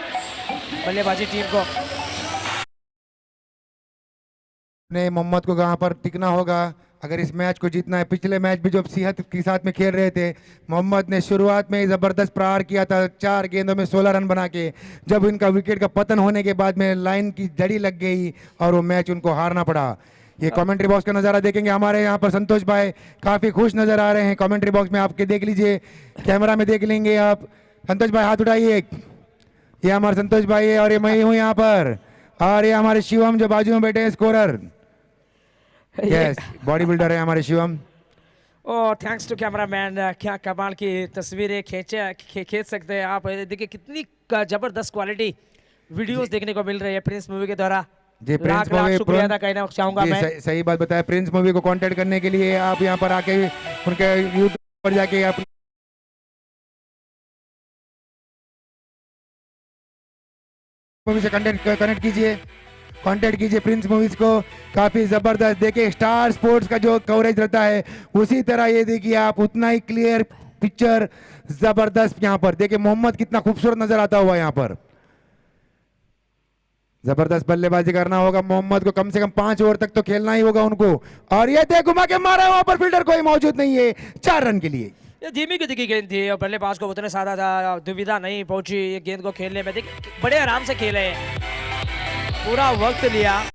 S1: बल्लेबाजी टीम को।
S2: ने मोहम्मद को कहां पर टिकना होगा अगर इस मैच को जीतना है। पिछले मैच भी जब सेहत के साथ में खेल रहे थे, मोहम्मद ने शुरुआत में जबरदस्त प्रहार किया था 4 गेंदों में 16 रन बना के। जब इनका विकेट का पतन होने के बाद में लाइन की जड़ी लग गई और वो मैच उनको हारना पड़ा। ये कमेंट्री बॉक्स का नजारा देखेंगे। हमारे यहाँ पर संतोष भाई काफी खुश नजर आ रहे हैं। कमेंट्री बॉक्स में आपके देख लीजिए, कैमरा में देख लेंगे आप। संतोष भाई हाथ उठाइए। ये हमारे संतोष भाई है और ये मैं हूँ यहाँ पर, और ये हमारे शिवम जो बाजू में बैठे हैं, स्कोरर। यस, बॉडी बिल्डर है हमारे Shivam.
S1: Oh thanks to cameraman. क्या कमाल की तस्वीरें खींच सकते हैं आप। देखिए कितनी जबरदस्त क्वालिटी वीडियोस देखने को मिल रही है प्रिंस मूवी के द्वारा।
S2: जी, प्रिंस मूवी
S1: शुक्रिया अदा करना चाहूंगा मैं।
S2: सही बात बताया। प्रिंस मूवी को कांटेक्ट करने के लिए आप यहाँ पर आके उनके यूट्यूब पर जाके आप मूवी से कांटेक्ट कीजिए प्रिंस मूवीज को। काफी जबरदस्त देखिए, स्टार स्पोर्ट्स का जो कवरेज रहता है उसी तरह ये देखिए आप, उतना ही क्लियर पिक्चर, जबरदस्त। यहाँ पर देखिए मोहम्मद कितना खूबसूरत नजर आता हुआ यहाँ पर। जबरदस्त बल्लेबाजी करना होगा मोहम्मद को, कम से कम 5 ओवर तक तो खेलना ही होगा उनको। और ये देख घुमा के मारा, वहां पर फील्डर कोई मौजूद नहीं है 4 रन के लिए।
S1: ये धीमी गति की गेंद थी और बल्लेबाज को उतने ज्यादा दुविधा नहीं पहुंची ये गेंद को खेलने में। देखिए बड़े आराम से खेले, पूरा वक्त लिया।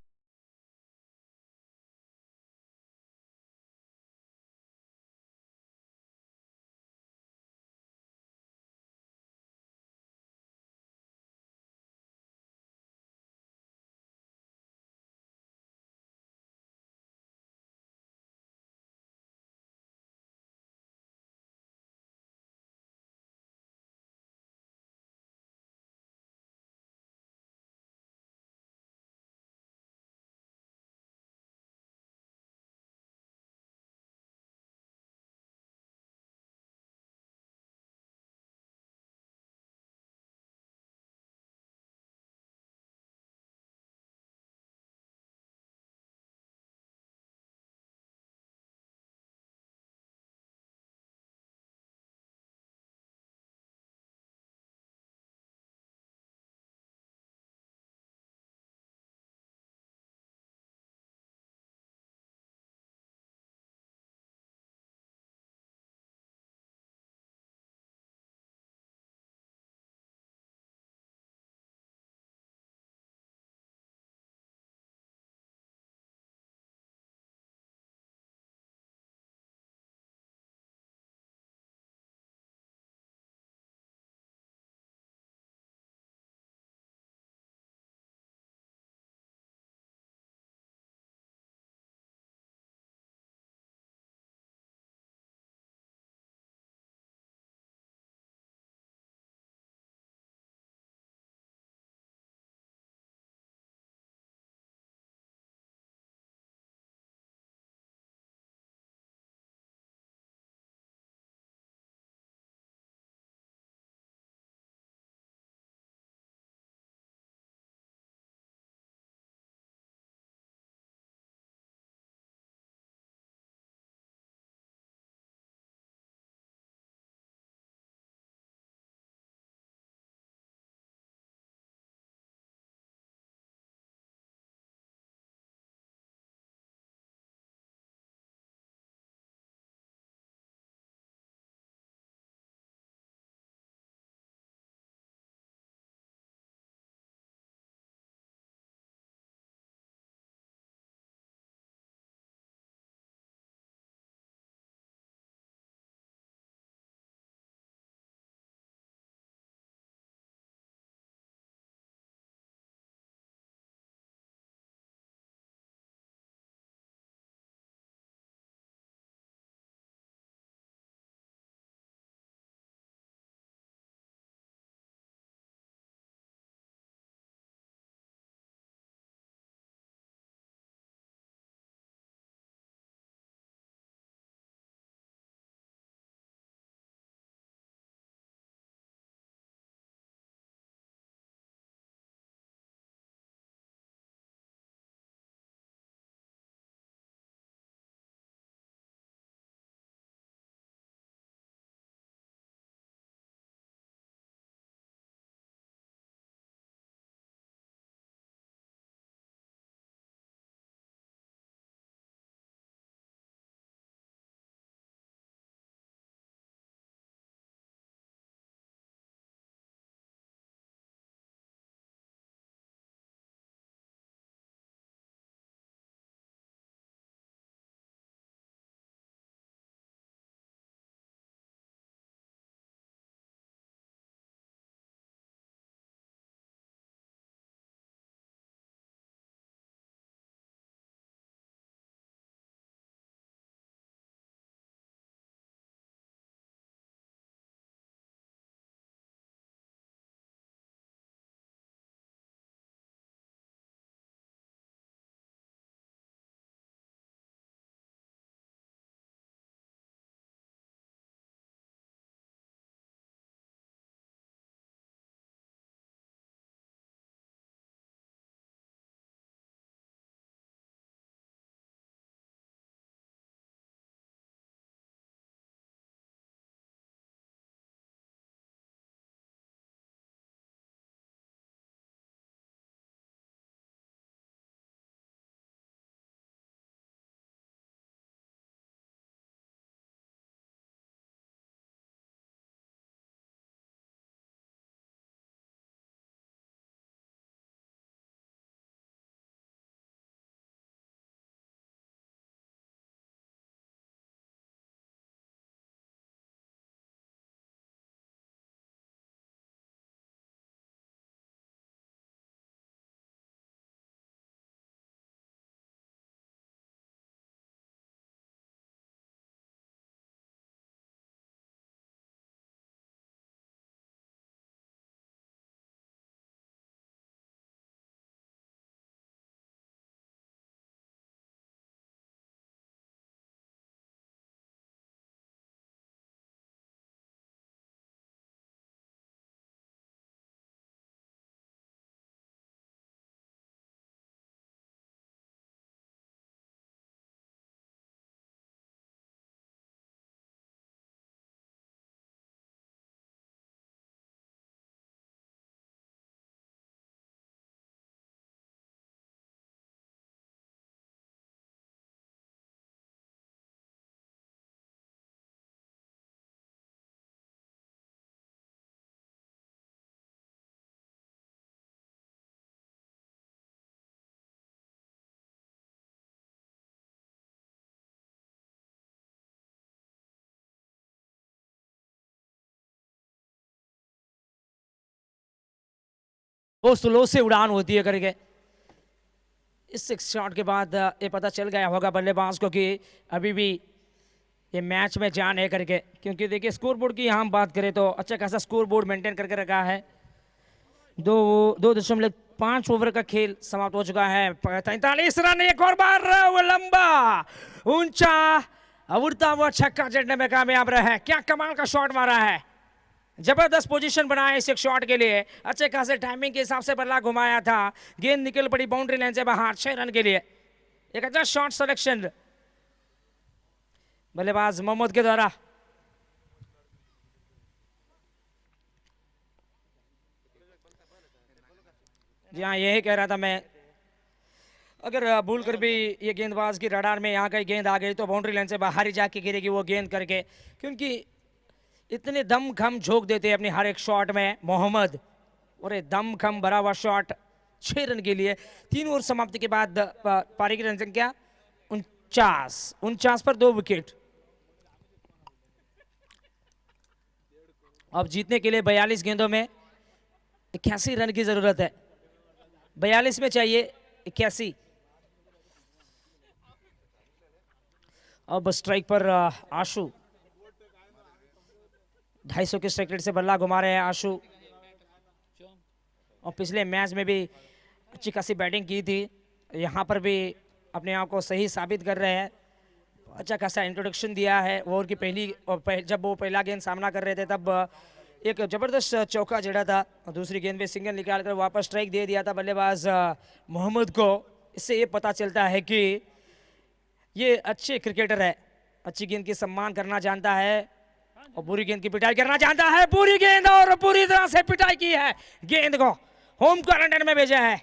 S1: वो स्लो से उड़ान होती है करके। इस सिक्स शॉट के बाद ये पता चल गया होगा बल्लेबाज को कि अभी भी ये मैच में जान है करके, क्योंकि देखिए स्कोर बोर्ड की हम बात करें तो अच्छा खासा स्कोर बोर्ड मेंटेन करके रखा है। 2.5 ओवर का खेल समाप्त हो चुका है। 43 रन, एक और बार वो लंबा ऊंचा उड़ता हुआ छक्का जड़ने में कामयाब रहा है। क्या कमाल का शॉट मारा है, जबरदस्त पोजीशन बनाया इस एक शॉट के लिए। अच्छे खासे टाइमिंग के हिसाब से बल्ला घुमाया था, गेंद निकल पड़ी बाउंड्री लाइन से बाहर 6 रन के लिए। एक अच्छा शॉट सिलेक्शन बल्लेबाज मोहम्मद के द्वारा। जी हाँ, यही कह रहा था मैं, अगर भूल कर भी ये गेंदबाज की रडार में यहाँ कहीं गेंद आ गई तो बाउंड्री लाइन से बाहर ही जाके गिरेगी वो गेंद करके, क्योंकि इतने दम खम झोंक देते हैं अपनी हर एक शॉट में मोहम्मद। और ये दम खम भरा हुआ शॉट 6 रन के लिए। 3 ओवर समाप्ति के बाद पारी की रन संख्या 49 पर 2 विकेट। अब जीतने के लिए 42 गेंदों में 81 रन की जरूरत है। 42 में चाहिए 81। अब स्ट्राइक पर आशु, 250 के स्ट्राइक रेट से बल्ला घुमा रहे हैं आशु। और पिछले मैच में भी अच्छी खासी बैटिंग की थी, यहाँ पर भी अपने आप को सही साबित कर रहे हैं। अच्छा खासा इंट्रोडक्शन दिया है। ओवर की जब वो पहला गेंद सामना कर रहे थे तब एक जबरदस्त चौका जड़ा था, दूसरी गेंद में सिंगल निकाल कर वापस स्ट्राइक दे दिया था बल्लेबाज मोहम्मद को। इससे ये पता चलता है कि ये अच्छे क्रिकेटर है, अच्छी गेंद की सम्मान करना जानता है और बुरी गेंद की पिटाई करना जानता है। पूरी गेंद और पूरी तरह से पिटाई की है, गेंद को होम क्वारंटाइन में भेजा है।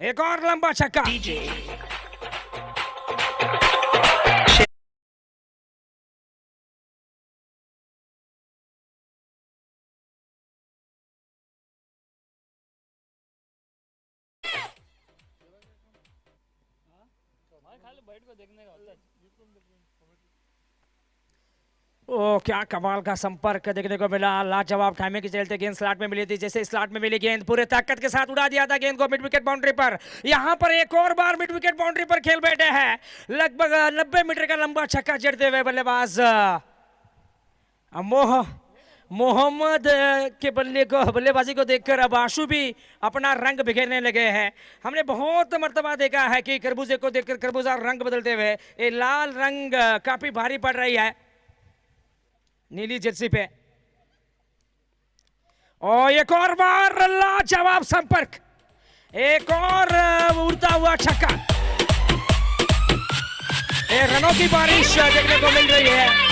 S1: एक और लंबा छक्का। ओ क्या कमाल का संपर्क देखने को मिला। लाजवाब टाइमिंग के चलते गेंद स्लॉट में मिली थी। जैसे स्लॉट में मिली गेंद पूरे ताकत के साथ उड़ा दिया था गेंद को मिड विकेट बाउंड्री पर। यहां पर एक और बार मिड विकेट बाउंड्री पर खेल बैठे हैं। लगभग 90 मीटर का लंबा छक्का जड़ते हुए बल्लेबाज मोहम्मद के बल्लेबाजी को देखकर अब आशु भी अपना रंग बिखेरने लगे हैं। हमने बहुत मर्तबा देखा है कि खरबूजे को देखकर खरबूजा रंग बदलते हुए। ये लाल रंग काफी भारी पड़ रही है नीली जर्सी पे। और एक और बार लाजवाब संपर्क, एक और उड़ता हुआ छक्का। रनों की बारिश देखने को मिल रही है।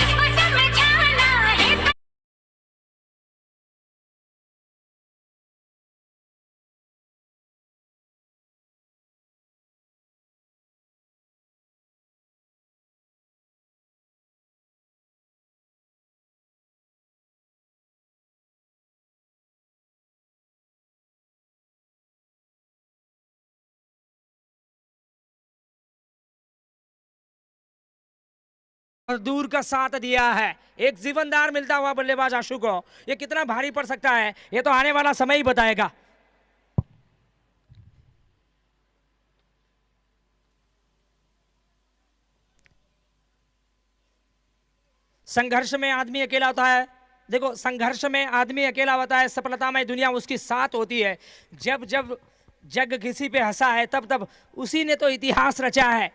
S1: और दूर का साथ दिया है, एक जीवनदार मिलता हुआ बल्लेबाज आशु को। ये कितना भारी पड़ सकता है ये तो आने वाला समय ही बताएगा। संघर्ष में आदमी अकेला होता है। देखो, संघर्ष में आदमी अकेला होता है, सफलता में दुनिया उसकी साथ होती है। जब जब जग किसी पे हंसा है तब तब उसी ने तो इतिहास रचा है।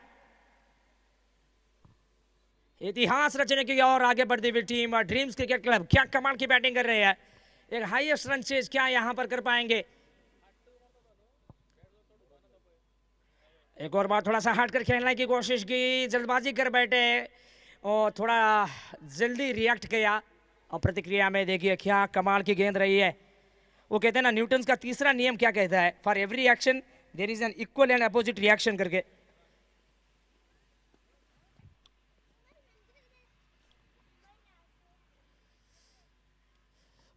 S1: इतिहास रचने की और आगे बढ़ती हुई टीम ड्रीम्स क्रिकेट क्लब क्या कमाल की बैटिंग कर रहे हैं। एक हाईएस्ट रन चेज क्या यहां पर कर पाएंगे। एक और बार थोड़ा सा हट कर खेलने की कोशिश की, जल्दबाजी कर बैठे और थोड़ा जल्दी रिएक्ट किया। और प्रतिक्रिया में देखिए क्या कमाल की गेंद रही है। वो कहते हैं ना, न्यूटन का तीसरा नियम क्या कहता है, for every action there is an equal and opposite reaction करके।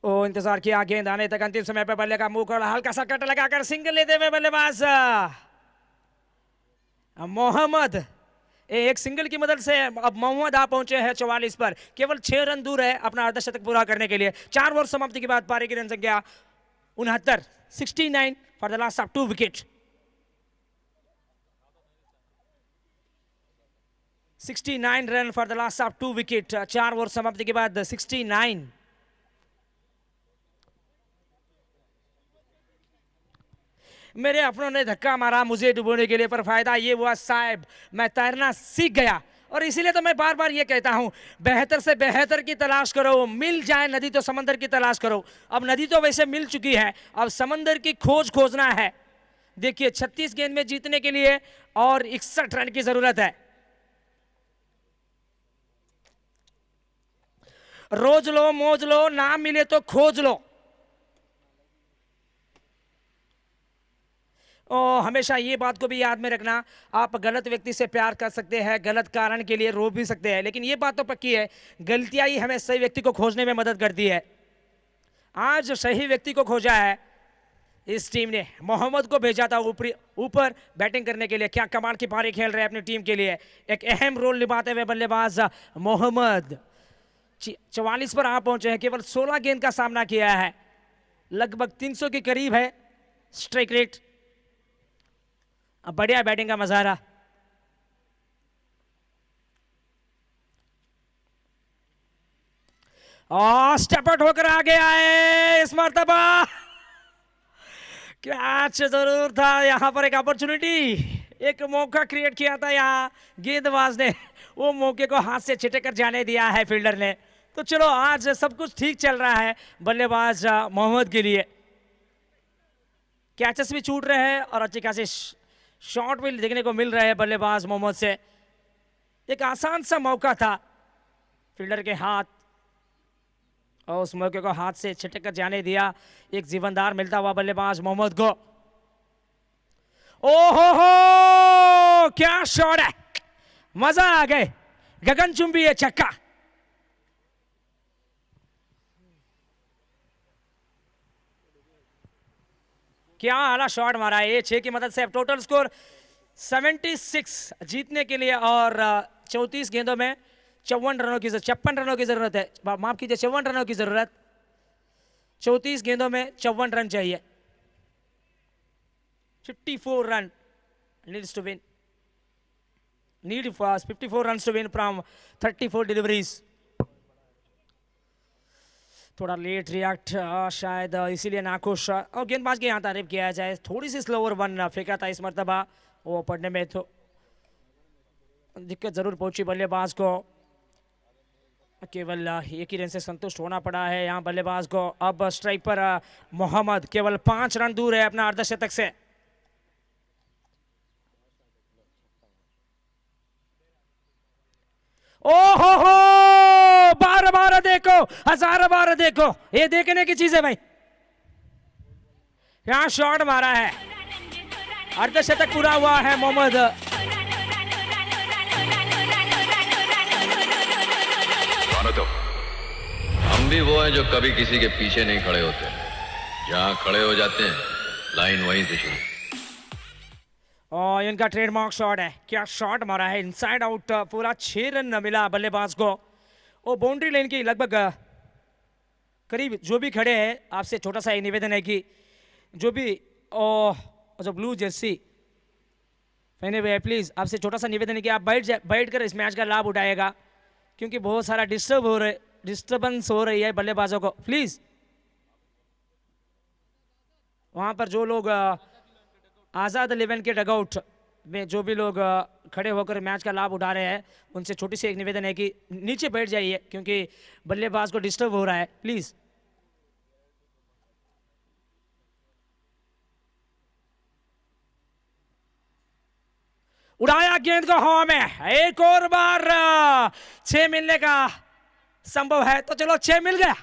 S1: ओ इंतजार किया गेंद आने तक, अंतिम समय पर बल्ले का मुंह कर हल्का सा कट लगाकर सिंगल लेते हुए बल्लेबाज मोहम्मद। एक सिंगल की मदद से अब मोहम्मद आ पहुंचे हैं 44 पर। केवल 6 रन दूर है अपना अर्धशतक पूरा करने के लिए। 4 ओवर समाप्ति के बाद पारी की रन संख्या 69। 69 for the last of 2 wicket. 69 run for the last of 2 wicket. 4 over समाप्ति के बाद 69. मेरे अपनों ने धक्का मारा मुझे डुबोने के लिए, पर फायदा ये हुआ साहब मैं तैरना सीख गया। और इसीलिए तो मैं बार बार ये कहता हूं, बेहतर से बेहतर की तलाश करो, मिल जाए नदी तो समंदर की तलाश करो। अब नदी तो वैसे मिल चुकी है, अब समंदर की खोजना है। देखिए 36 गेंद में जीतने के लिए और 61 रन की जरूरत है। रोज लो मौज लो, ना मिले तो खोज लो। और हमेशा ये बात को भी याद में रखना, आप गलत व्यक्ति से प्यार कर सकते हैं, गलत कारण के लिए रो भी सकते हैं, लेकिन ये बात तो पक्की है, गलतियां ही हमें सही व्यक्ति को खोजने में मदद करती है। आज सही व्यक्ति को खोजा है इस टीम ने। मोहम्मद को भेजा था ऊपर बैटिंग करने के लिए। क्या कमाल की पारी खेल रहे हैं अपनी टीम के लिए। एक अहम रोल निभाते हुए बल्लेबाज मोहम्मद 44 पर आ पहुंचे हैं। केवल 16 गेंद का सामना किया है, लगभग 300 के करीब है स्ट्राइक रेट। बढ़िया बैटिंग का मजारा। और स्टेप आउट होकर आगे आए इस मर्तबा। कैच जरूर था, यहां पर एक अपॉर्चुनिटी, एक मौका क्रिएट किया था यहां गेंदबाज ने, वो मौके को हाथ से छिटक कर जाने दिया है फील्डर ने। तो चलो आज सब कुछ ठीक चल रहा है बल्लेबाज मोहम्मद के लिए। कैचेस भी छूट रहे हैं और अच्छी खासी शॉट भी देखने को मिल रहे हैं बल्लेबाज मोहम्मद से। एक आसान सा मौका था फील्डर के हाथ, और उस मौके को हाथ से छिटक कर जाने दिया। एक जीवनदार मिलता हुआ बल्लेबाज मोहम्मद को। ओहो हो, क्या शॉट है, मजा आ गए, गगनचुंबी है छक्का। क्या आला शॉट मारा है ये 6 की मदद से। अब टोटल स्कोर 76 जीतने के लिए, और 34 गेंदों में 54 रनों की 56 रनों की जरूरत है, माफ कीजिए 54 रनों की जरूरत। 34 गेंदों में 54 रन चाहिए। 54 run needs to win, need 54 runs to win from 34 deliveries. थोड़ा लेट रिएक्ट शायद इसीलिए नाखुश, और गेंदबाज के यहाँ तारीफ किया जाए, थोड़ी सी स्लोअर वन फेंका था इस मरतबा, वो पढ़ने में तो दिक्कत जरूर पहुंची बल्लेबाज को। केवल एक ही रन से संतुष्ट होना पड़ा है यहाँ बल्लेबाज को। अब स्ट्राइक पर मोहम्मद केवल 5 रन दूर है अपना अर्धशतक से। ओहो हो, बार बार देखो, 1000 बार देखो, ये देखने की चीज है भाई। यहां शॉट मारा है, अर्धशतक पूरा हुआ है मोहम्मद।
S4: तो हम भी वो हैं जो कभी किसी के पीछे नहीं खड़े होते, जहां खड़े हो जाते हैं लाइन वहीं से शुरू।
S1: और इनका ट्रेडमार्क शॉट है, क्या शॉट मारा है, इनसाइड आउट, पूरा 6 रन मिला बल्लेबाज को। और बाउंड्री लाइन की लगभग करीब जो भी खड़े हैं, आपसे छोटा सा एक निवेदन है कि जो भी जो ब्लू जर्सी पहने हुए हैं, प्लीज़ आपसे छोटा सा निवेदन है कि आप बैठ कर इस मैच का लाभ उठाएगा, क्योंकि बहुत सारा डिस्टर्बेंस हो रही है बल्लेबाजों को। प्लीज़ वहाँ पर जो लोग आज़ाद 11 के डगआउट में जो भी लोग खड़े होकर मैच का लाभ उठा रहे हैं, उनसे छोटी सी एक निवेदन है कि नीचे बैठ जाइए, क्योंकि बल्लेबाज को डिस्टर्ब हो रहा है। प्लीज़ उड़ाया गेंद को हवा में, एक और बार 6 मिलने का संभव है, तो चलो 6 मिल गया।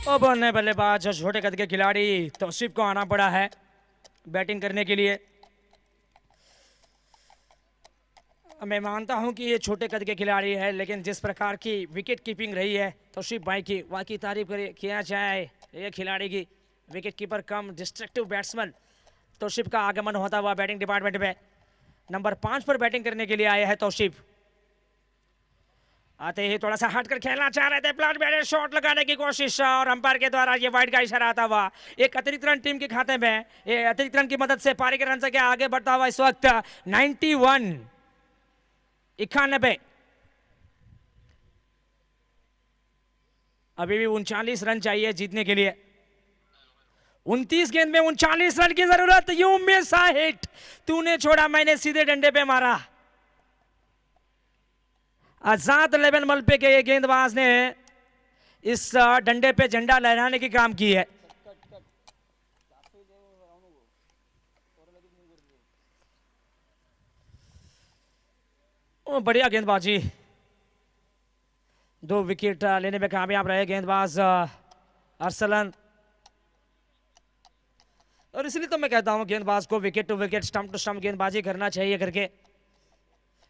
S1: अब नए बल्लेबाज छोटे कद के खिलाड़ी तौसीफ को आना पड़ा है बैटिंग करने के लिए। मैं मानता हूं कि ये छोटे कद के खिलाड़ी है, लेकिन जिस प्रकार की विकेट कीपिंग रही है तौसीफ भाई की, वाकई तारीफ किया जाए ये खिलाड़ी की। विकेट कीपर कम डिस्ट्रक्टिव बैट्समैन तौसीफ का आगमन होता हुआ बैटिंग डिपार्टमेंट में। नंबर 5 पर बैटिंग करने के लिए आए हैं तौसीफ। आते ही थोड़ा सा हटकर खेलना चाह रहे थे, प्लाट बैटर शॉट लगाने की कोशिश और अंपायर के द्वारा ये वाइड का इशारा आता हुआ। एक अतिरिक्त रन टीम के खाते में, ये अतिरिक्त रन की मदद से पारी के रन से आगे बढ़ता हुआ इस वक्त 91 अभी भी 39 रन चाहिए जीतने के लिए। 29 गेंद में 39 रन की जरूरत। यू मिस अ हिट, तूने छोड़ा मैंने सीधे डंडे पे मारा। आजाद 11 मलपे के ये गेंदबाज ने इस डंडे पे झंडा लहराने की काम की है। ओ बढ़िया गेंदबाजी, 2 विकेट लेने में कामयाब रहे गेंदबाज अरसलन। और इसलिए तो मैं कहता हूं गेंदबाज को wicket to wicket, stump to stump गेंदबाजी करना चाहिए करके।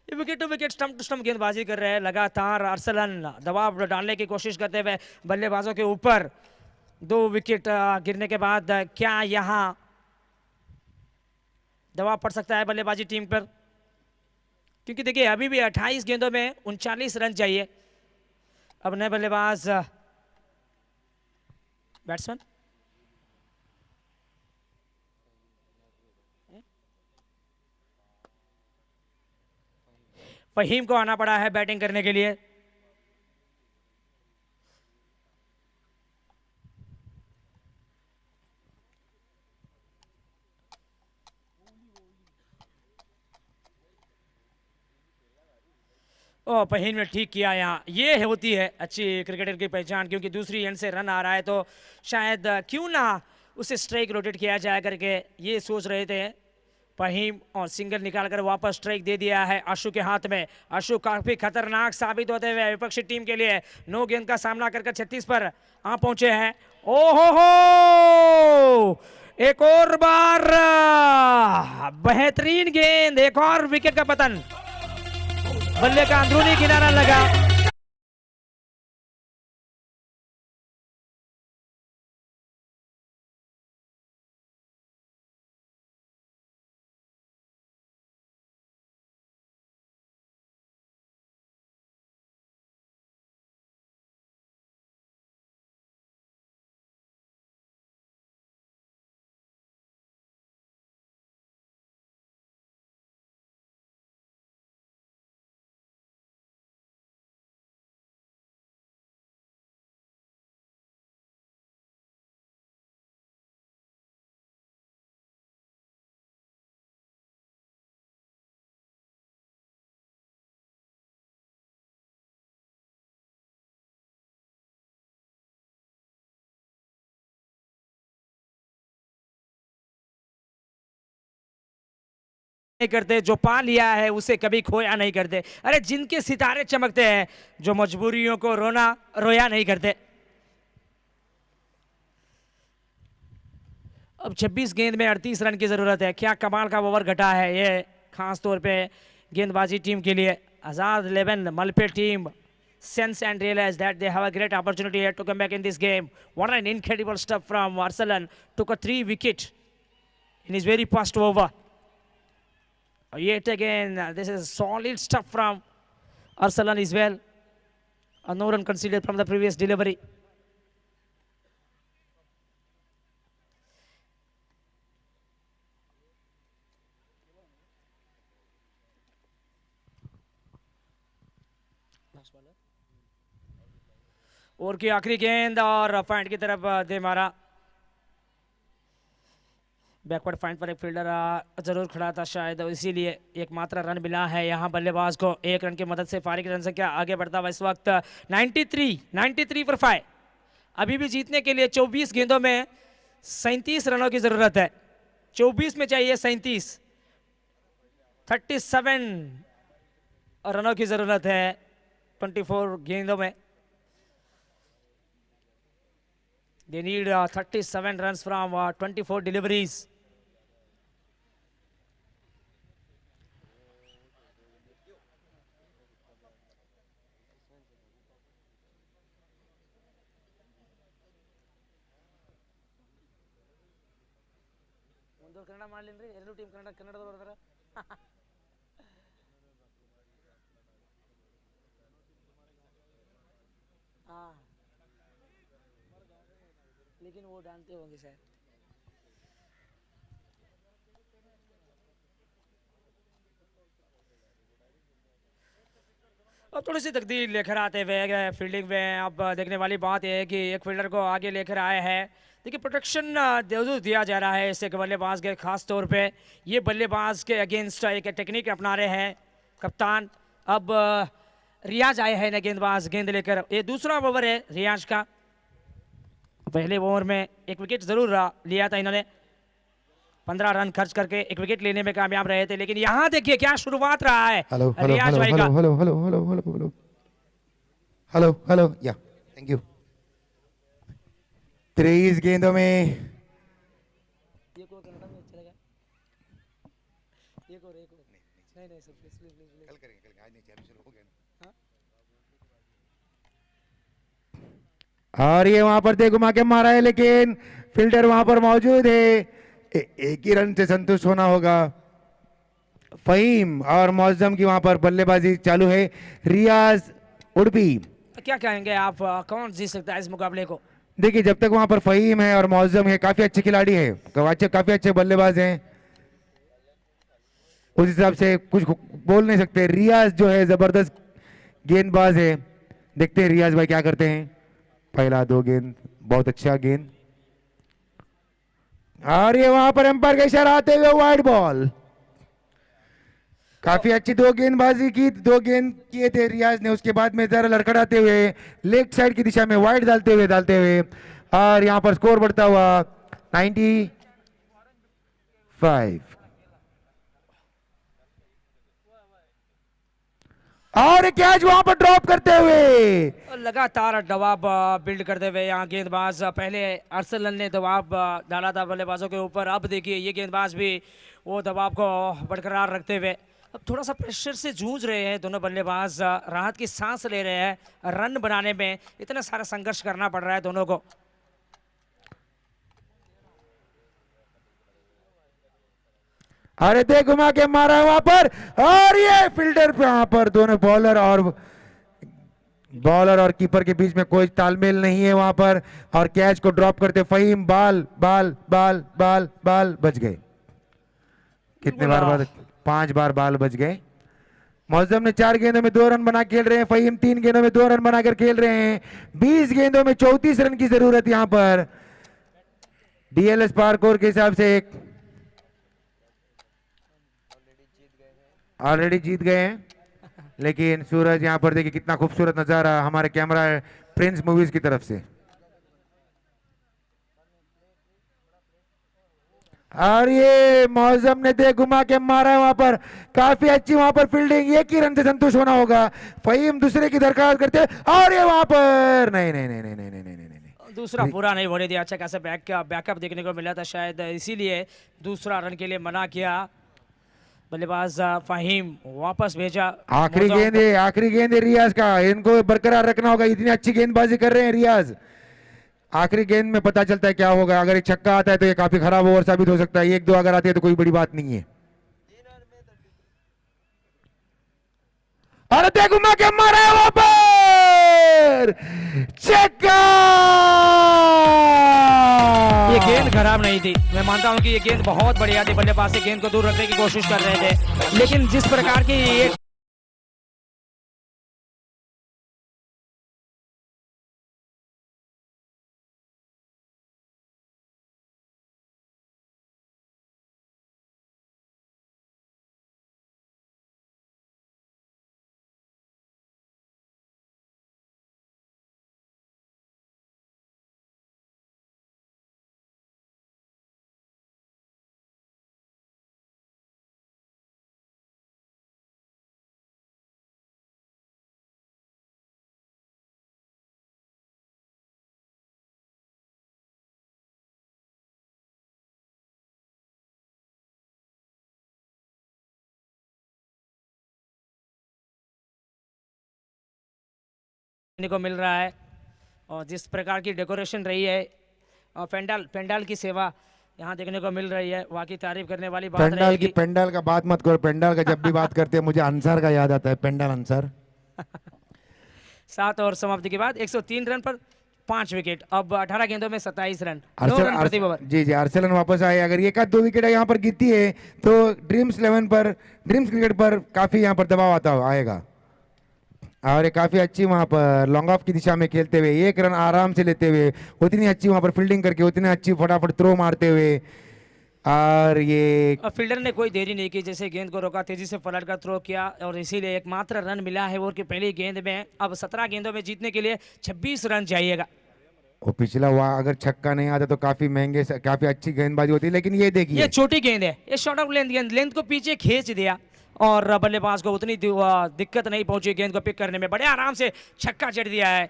S1: ये wicket to wicket, stump to stump गेंदबाजी कर रहे हैं लगातार। अरसलन दबाव डालने की कोशिश करते हुए बल्लेबाजों के ऊपर। 2 विकेट गिरने के बाद क्या यहां दबाव पड़ सकता है बल्लेबाजी टीम पर? क्योंकि देखिए अभी भी 28 गेंदों में 39 रन चाहिए। अब नए बल्लेबाज बैट्समैन फहीम को आना पड़ा है बैटिंग करने के लिए। ओ फहीम ने ठीक किया यहाँ। ये होती है अच्छी क्रिकेटर की पहचान, क्योंकि दूसरी एंड से रन आ रहा है तो शायद क्यों ना उसे स्ट्राइक रोटेट किया जाए करके ये सोच रहे थे फहीम, और सिंगल निकालकर वापस स्ट्राइक दे दिया है आशु के हाथ में। आशु काफी खतरनाक साबित होते हुए विपक्षी टीम के लिए 9 गेंद का सामना कर 36 पर आ पहुंचे हैं। ओहो, एक और बार बेहतरीन गेंद, एक और विकेट का पतन। बल्ले का अंदरूनी किनारा लगा। नहीं करते, जो पा लिया है उसे कभी खोया नहीं करते। अरे जिनके सितारे चमकते हैं, जो मजबूरियों को रोया नहीं करते। अब 26 गेंद में 38 रन की जरूरत है। क्या कमाल का ओवर घटा है ये, खास तौर पे गेंदबाजी टीम के लिए। आजाद 11 मलपे team sense and realize that they have a great opportunity here to come back in this game. What an incredible stuff from Arsalan. Took a 3 wicket in his very first over. Yet again, this is solid stuff from Arsalan as well. A no run conceded from the previous delivery. Over की आखिरी गेंद और पॉइंट की तरफ दे मारा। बैकवर्ड पॉइंट पर एक फील्डर जरूर खड़ा था शायद, इसीलिए एक मात्र रन मिला है यहाँ बल्लेबाज को। 1 रन की मदद से फारिग रन संख्या आगे बढ़ता हुआ इस वक्त 93 पर 5। अभी भी जीतने के लिए 24 गेंदों में 37 रनों की जरूरत है। 24 में चाहिए 37, 37 रनों की जरूरत है 24 गेंदों में। They need 37 runs from 24 deliveries. Kannada ಮಾಡ್ಲಿನ್ರಿ ಎರಡು ಟೀಮ್ ಕನ್ನಡದವರು ಬರ್ತಾರ हाँ लेकिन वो डांटते होंगे शायद अब थोड़ी सी तकदीर लेकर आते हुए फील्डिंग में अब देखने वाली बात यह है कि एक फील्डर को आगे लेकर आए हैं। देखिए प्रोटेक्शन जरूर दिया जा रहा है इससे बल्लेबाज के खास तौर पे ये बल्लेबाज के अगेंस्ट एक टेक्निक अपना रहे हैं कप्तान। अब रियाज आए हैं गेंदबाज गेंद लेकर। ये दूसरा ओवर है रियाज का। पहले ओवर में एक विकेट जरूर लिया था इन्होंने, 15 रन खर्च करके एक विकेट लेने में कामयाब रहे थे। लेकिन यहाँ देखिए क्या शुरुआत रहा है रियाज भाई का।
S2: हेलो या थैंक यू। 23 गेंदों में
S1: ये को कनाडा में चलेगा। एक और नहीं सर प्लीज
S2: कल करेंगे आज नहीं चैनल शुरू हो गया। और ये वहां पर दे घुमा के मारा है लेकिन फील्डर वहां पर मौजूद है। एक ही रन से संतुष्ट होना होगा। फहीम और मौजम की वहां पर बल्लेबाजी चालू है। रियाज उड़पी
S1: क्या कहेंगे आप, कौन जीत सकता है इस मुकाबले को?
S2: देखिए जब तक वहां पर फहीम है और मौजम है काफी अच्छे खिलाड़ी है, काफी अच्छे बल्लेबाज हैं, उस हिसाब से कुछ बोल नहीं सकते। रियाज जो है जबरदस्त गेंदबाज है। देखते हैं रियाज भाई क्या करते हैं। पहला 2 गेंद बहुत अच्छा गेंद और ये वहां पर एम्पायर का इशारा आते हुए वाइड बॉल। काफी अच्छी 2 गेंदबाजी की, 2 गेंद किए थे रियाज ने। उसके बाद में जरा लड़खड़ाते हुए लेग साइड की दिशा में वाइड डालते हुए और यहां पर स्कोर बढ़ता हुआ 95 और कैच वहां पर ड्रॉप करते हुए
S1: लगातार दबाव बिल्ड करते हुए यहाँ गेंदबाज। पहले अरसलन ने दबाव डाला था बल्लेबाजों के ऊपर, अब देखिए ये गेंदबाज भी वो दबाव को बरकरार रखते हुए अब थोड़ा सा प्रेशर से जूझ रहे हैं दोनों बल्लेबाज। राहत की सांस ले रहे हैं, रन बनाने में इतना सारा संघर्ष करना पड़ रहा है दोनों को।
S2: अरे दे घुमा के मारा वहां पर और ये फील्डर पे वहां पर दोनों बॉलर और कीपर के बीच में कोई तालमेल नहीं है वहां पर और कैच को ड्रॉप करते फहीम बाल बाल बाल बाल बाल बच गए। कितने बार बाद 5 बार बाल बच गए। मौजम ने 4 गेंदों में 2 रन बना खेल रहे हैं। फहीम 3 गेंदों में 2 रन बनाकर खेल रहे हैं। 20 गेंदों में 34 रन की जरूरत यहां पर डीएलएस पार्कोर के हिसाब से। ऑलरेडी जीत गए हैं लेकिन सूरज यहां पर देखिए कितना खूबसूरत नजारा हमारे कैमरा प्रिंस मूवीज की तरफ से। और ये मौजम ने दे घुमा के मारा है वहां पर, काफी अच्छी वहां पर फील्डिंग। एक ही रन से संतुष्ट होना होगा। फहीम दूसरे की दरखास्त करते और ये वहां पर नहीं
S1: दूसरा पूरा नहीं होने दिया। अच्छा खासा बैकअप देखने को मिला था, शायद इसीलिए दूसरा रन के लिए मना किया। बल्लेबाज फहीम वापस भेजा।
S2: आखिरी गेंद है रियाज का, इनको बरकरार रखना होगा। इतनी अच्छी गेंदबाजी कर रहे हैं रियाज। आखिरी गेंद में पता चलता है क्या होगा। अगर एक छक्का आता है तो ये काफी खराब ओवर साबित हो सकता है। 1-2 अगर आती है तो कोई बड़ी बात नहीं है। अरे देख घुमा के मारा है वहां पर छक्का।
S1: ये गेंद खराब नहीं थी, मैं मानता हूं कि ये गेंद बहुत बढ़िया थी। बल्लेबाज से गेंद को दूर रखने की कोशिश कर रहे थे, लेकिन जिस प्रकार की ये देखने को मिल रहा है और जिस प्रकार की डेकोरेशन रही है और पेंडाल की सेवा यहाँ देखने को मिल रही है, वाकई तारीफ करने वाली बात रहेगी।
S2: पेंडाल का बात मत करो। पेंडाल का जब भी बात करते हैं मुझे अंसार का याद आता है। पेंडाल अंसार
S1: 7 ओवर समाप्ति के बाद 103 रन पर 5 विकेट। अब 18 गेंदों में 27 रन, 9 रन प्रति ओवर।
S2: जी आर्सेलन वापस आए। अगर एक आध 2 विकेट यहाँ पर गिरती है तो ड्रीम्स क्रिकेट पर काफी यहाँ पर दबाव आता आएगा। और ये काफी अच्छी वहां पर लॉन्ग ऑफ की दिशा में खेलते हुए 1 रन आराम से लेते हुए, उतनी अच्छी वहां पर फील्डिंग करके, उतनी अच्छी फटाफट थ्रो मारते हुए, और ये
S1: फील्डर ने कोई देरी नहीं की, जैसे गेंद को रोका, तेजी से पलट कर थ्रो किया और इसीलिए एकमात्र रन मिला है ओवर की पहली गेंद में। अब 17 गेंदों में जीतने के लिए 26 रन चाहिएगा।
S2: वो पिछला हुआ अगर छक्का नहीं आता तो काफी महंगे काफी अच्छी गेंदबाजी होती है, लेकिन ये देखिए
S1: ये छोटी गेंद है, ये शॉर्ट ऑफ लेंथ को पीछे खींच दिया और बल्लेबाज को उतनी दिक्कत नहीं पहुंची गेंद को पिक करने में, बड़े आराम से छक्का जड़ दिया है।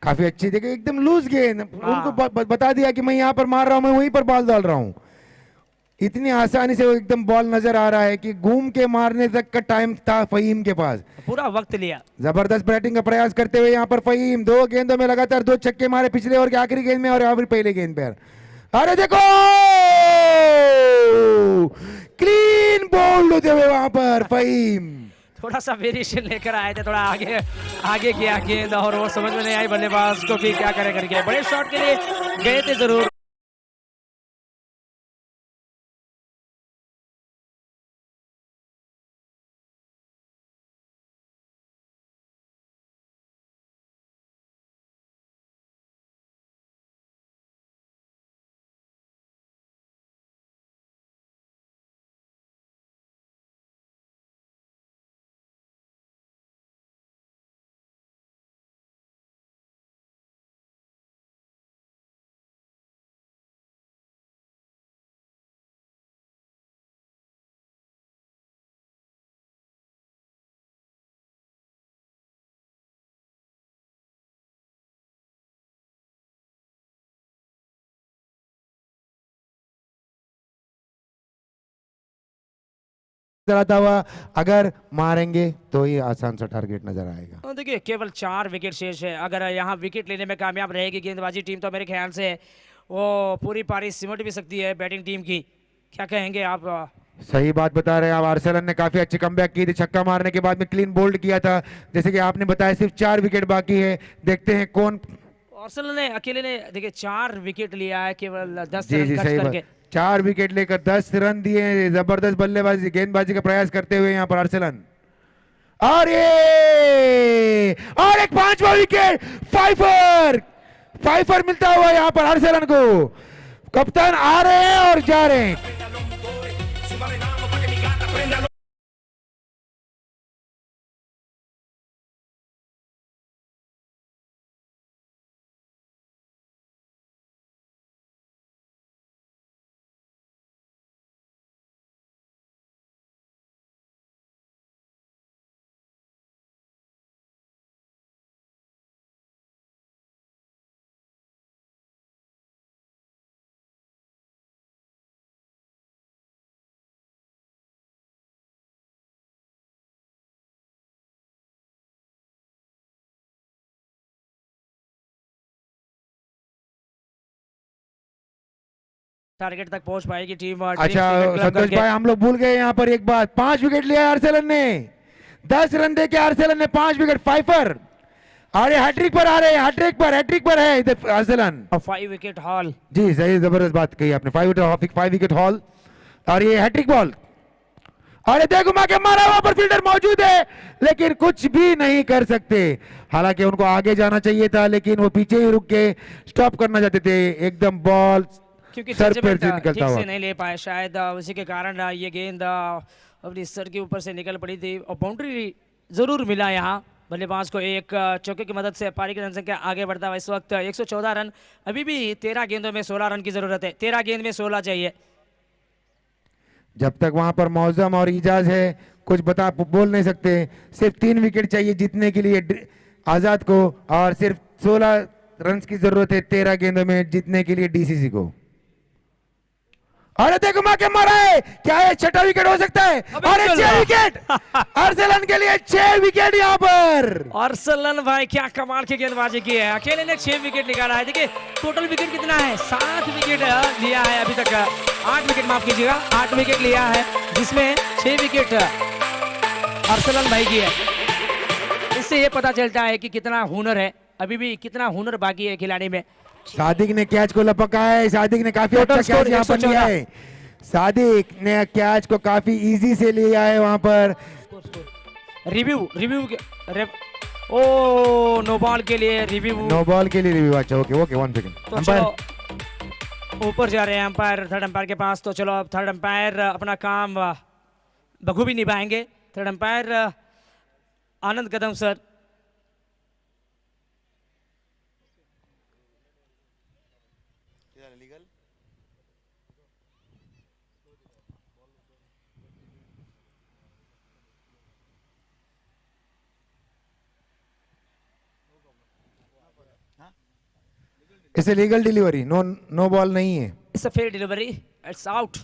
S2: काफी अच्छी देखिए, एकदम लूज गेंद, उनको बता दिया कि मैं यहाँ पर मार रहा हूँ, मैं वहीं पर बॉल डाल रहा हूँ। इतनी आसानी से वो एकदम बॉल नजर आ रहा है कि घूम के मारने तक का टाइम था फहीम के पास,
S1: पूरा वक्त लिया।
S2: जबरदस्त बैटिंग का प्रयास करते हुए यहाँ पर फहीम 2 गेंदों में लगातार 2 छक्के मारे, पिछले ओवर की आखिरी गेंद में और यहाँ पर पहले गेंद पर। अरे देखो क्लीन बोल्ड होते हुए वहां पर फहीम
S1: थोड़ा सा वेरिएशन लेकर आए थे, थोड़ा आगे किया गेंद और वो समझ में नहीं आई बल्लेबाज को कि क्या करे करके। बड़े शॉट के लिए गए थे जरूर।
S2: चलाता हुआ अगर मारेंगे तो ये आसान सा टारगेट नजर आएगा।
S1: तो देखिए केवल 4 विकेट शेष है, अगर यहाँ विकेट लेने में कामयाब रहेगी गेंदबाजी टीम तो मेरे ख्याल से वो पूरी पारी सिमट भी सकती है बैटिंग टीम की। क्या कहेंगे आप?
S2: सही बात बता रहे हैं आप। आर्सेलन ने काफी अच्छी कमबैक की थी, छक्का मारने के बाद में क्लीन बोल्ड किया था, जैसे कि आपने बताया सिर्फ 4 विकेट बाकी है। देखते हैं कौन।
S1: आर्सेनल ने अकेले ने देखिए 4 विकेट लिया है, केवल 10
S2: जी
S1: रन खर्च करके।
S2: 4 विकेट लेकर 10 रन दिए, जबरदस्त बल्लेबाजी गेंदबाजी का प्रयास करते हुए यहाँ पर आर्सेलन। और एक 5वां विकेट, फाइफर मिलता हुआ यहाँ पर आर्सेलन को। कप्तान आ रहे हैं और जा रहे हैं।
S1: टारगेट तक पहुंच पाएगी टीम।
S2: अच्छा संतोष भाई, हम लोग भूल गए यहाँ पर एक बात, 5 विकेट लिया आर्सेलन ने। 10 रन देके आर्सेलन ने 5 विकेट। फाइफर अरे हैट्रिक पर आ रहे हैं, हैट्रिक पर है इधर आर्सेलन।
S1: 5 विकेट हॉल।
S2: जी सही, जबरदस्त बात कही आपने। 5 विकेट हॉल और ये हैट्रिक बॉल। अरे देखो घुमा के मारा, वहां पर फील्डर मौजूद है लेकिन कुछ भी नहीं कर सकते। हालांकि उनको आगे जाना चाहिए था लेकिन वो पीछे ही रुक के स्टॉप करना चाहते थे। एकदम बॉल
S1: क्योंकि
S2: सर पर से निकलता
S1: ठीक
S2: हुआ
S1: से नहीं ले पाए शायद, उसी के कारण ये गेंद अपनी सर के ऊपर से निकल पड़ी थी और बाउंड्री जरूर मिला यहाँ बल्लेबाज को। एक चौके की मदद से पारी की रन संख्या आगे बढ़ता हुआ इस वक्त 114 रन। अभी भी 13 गेंदों में 16 रन की जरूरत है, 13 गेंद में 16 चाहिए।
S2: जब तक वहां पर मौसम और इजाज है कुछ बोल नहीं सकते। सिर्फ 3 विकेट चाहिए जीतने के लिए आजाद को और सिर्फ 16 रन की जरूरत है 13 गेंदों में जीतने के लिए डीसीसी को। अरे देखो घुमा के मारा है, क्या है छठा विकेट हो सकता है?
S1: अबे
S2: अरे
S1: बिल्कुल।
S2: 6 विकेट अर्सलन के लिए, 6 विकेट यहाँ पर।
S1: अरसलन भाई क्या कमाल की गेंदबाजी की है, अकेले ने 6 विकेट निकाला है। देखिए टोटल विकेट कितना है, 7 विकेट लिया है अभी तक, 8 विकेट माफ कीजिएगा, 8 विकेट लिया है जिसमें 6 विकेट अरसलन भाई की है। इससे ये पता चलता है कि कितना हुनर है, अभी भी कितना हुनर बाकी है खिलाड़ी में।
S2: सादिक ने कैच को लपका है, सादिक ने काफी
S1: टोटल
S2: अच्छा
S1: स्कोर
S2: कैच यहाँ पर
S1: 114।
S2: लिया है। सादिक ने कैच को काफी इजी से लिया है वहां पर।
S1: रिव्यू ओ नो बॉल के लिए रिव्यू।
S2: नो बॉल के लिए रिव्यू। अच्छा ओके ओके 1 सेकंड।
S1: तो चलो ऊपर जा रहे हैं अंपायर, थर्ड अंपायर के पास। तो चलो अब थर्ड अंपायर अपना काम बखूबी निभाएंगे। Third umpire Anand Kadam sir.
S2: इसे legal delivery, no no ball नहीं है।
S1: It's a fair delivery, it's out.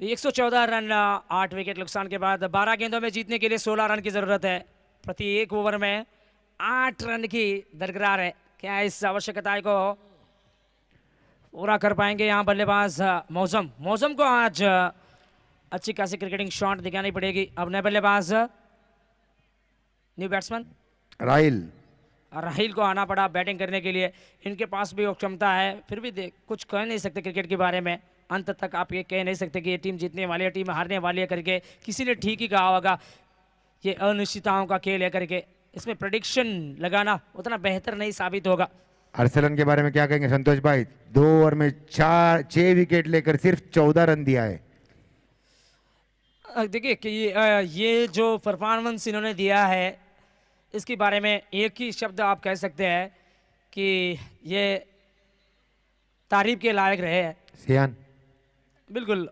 S1: 114 run 8 wicket नुकसान के बाद 12 गेंदों में जीतने के लिए 16 रन की जरूरत है। प्रति एक ओवर में 8 रन की दरकिरार है। क्या इस आवश्यकता को पूरा कर पाएंगे यहाँ बल्लेबाज मौसम को आज अच्छी खासी क्रिकेटिंग शॉट दिखानी पड़ेगी। अब नए बल्लेबाज न्यू बैट्समैन राहिल को आना पड़ा बैटिंग करने के लिए। इनके पास भी वो क्षमता है, फिर भी कुछ कह नहीं सकते क्रिकेट के बारे में। अंत तक आप ये कह नहीं सकते कि ये टीम जीतने वाली है, टीम हारने वाली है करके। किसी ने ठीक ही कहा होगा, ये अनिश्चितताओं का खेल है करके। इसमें प्रेडिक्शन लगाना उतना बेहतर नहीं साबित होगा।
S2: अरसलन के बारे में क्या कहेंगे संतोष भाई? 2 ओवर में 6 विकेट लेकर सिर्फ 14 रन दिया है।
S1: देखिए कि ये जो परफॉर्मेंस इन्होंने दिया है, इसके बारे में एक ही शब्द आप कह सकते हैं कि ये तारीफ के लायक रहे हैं।
S2: सियान
S1: बिल्कुल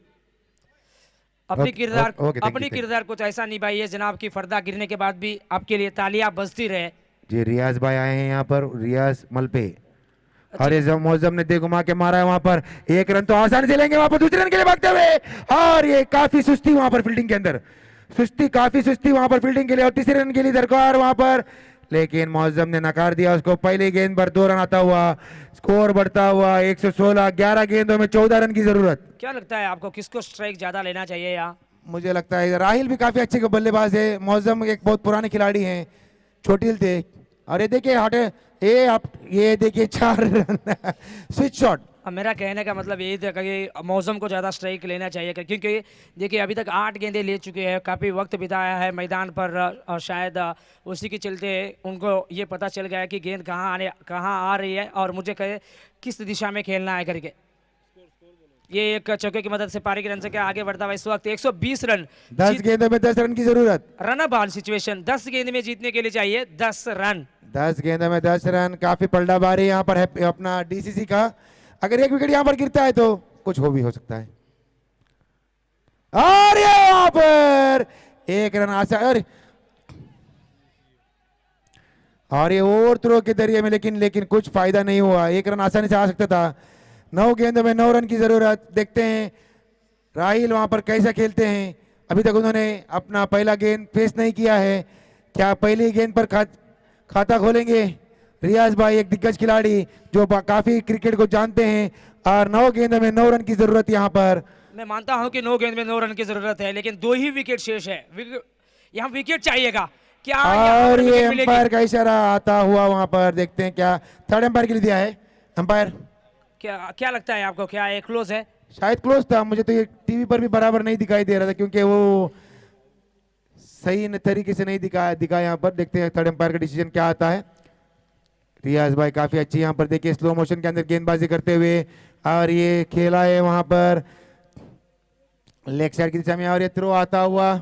S1: अपनी
S2: ओके,
S1: किरदार
S2: ओके, थैंक
S1: अपनी
S2: यू,
S1: किरदार कुछ ऐसा निभाइए जनाब की पर्दा गिरने के बाद भी आपके लिए तालियां बजती रहे।
S2: जी रियाज भाई आए हैं यहाँ पर, रियाज मलपे। और ये मौजम ने दे घुमा के मारा है वहां पर। 1 रन तो आसानी से लेंगे वहां पर, दूसरे रन के लिए भागते हुए। और ये काफी सुस्ती वहां पर फील्डिंग के अंदर, काफी सुस्ती वहां पर फील्डिंग के लिए। और तीसरे रन के लिए दरकार वहां पर, लेकिन मौजम ने नकार दिया उसको। पहली गेंद पर 2 रन आता हुआ, स्कोर बढ़ता हुआ 116। 11 गेंदों में 14 रन की जरूरत।
S1: क्या लगता है आपको किसको स्ट्राइक ज्यादा लेना चाहिए यहाँ?
S2: मुझे लगता है राहिल भी काफी अच्छे बल्लेबाज है। मौजम एक बहुत पुराने खिलाड़ी हैं, छोटिल थे। और ये देखिए हटे ये देखिए 4 रन स्विच शॉट।
S1: अब मेरा कहने का मतलब यही था कि मौसम को ज़्यादा स्ट्राइक लेना चाहिए, क्योंकि देखिए अभी तक 8 गेंदें ले चुके हैं, काफ़ी वक्त बिताया है मैदान पर। और शायद उसी के चलते उनको ये पता चल गया है कि गेंद कहाँ आ रही है और मुझे कहे किस दिशा में खेलना है करके। ये एक चौके की मदद से पारी के रन से क्या आगे बढ़ता हुआ इस वक्त 120 रन।
S2: 10 गेंदों में 10 रन की जरूरत।
S1: रन बॉल सिचुएशन, 10 गेंद में जीतने के लिए चाहिए 10 रन।
S2: 10 गेंदों में 10 रन। काफी पलटाबारी यहाँ पर है अपना डीसीसी का। अगर 1 विकेट यहाँ पर गिरता है तो कुछ हो भी हो सकता है। और ये यहाँ पर 1 रन आशा। और ये ओवर थ्रो के जरिए में, लेकिन कुछ फायदा नहीं हुआ। 1 रन आसानी से आ सकता था। 9 गेंदों में 9 रन की जरूरत। देखते हैं राहिल वहां पर कैसा खेलते हैं। अभी तक उन्होंने अपना पहला गेंद फेस नहीं किया है। क्या पहली गेंद पर खाता खोलेंगे? रियाज भाई एक दिग्गज खिलाड़ी जो काफी क्रिकेट को जानते हैं। और 9 गेंदों में 9 रन की जरूरत यहाँ पर।
S1: मैं मानता हूं कि 9 गेंद में 9 रन की जरूरत है, लेकिन 2 ही विकेट शेष है। यहाँ विकेट चाहिएगा क्या?
S2: और ये अंपायर का इशारा आता हुआ वहां पर। देखते हैं क्या थर्ड अंपायर के लिए दिया है अंपायर।
S1: क्या लगता है आपको, क्या ये क्लोज है?
S2: शायद क्लोज था। मुझे तो ये टीवी पर भी बराबर नहीं दिखाई दे रहा था, क्योंकि वो सही तरीके से नहीं दिखा यहाँ पर। देखते हैं थर्ड अंपायर का डिसीजन क्या आता है। रियाज भाई काफी अच्छी यहाँ पर देखिए स्लो मोशन के अंदर गेंदबाजी करते हुए। और ये खेला है वहां पर लेग साइड की दिशा में। और ये थ्रो आता हुआ।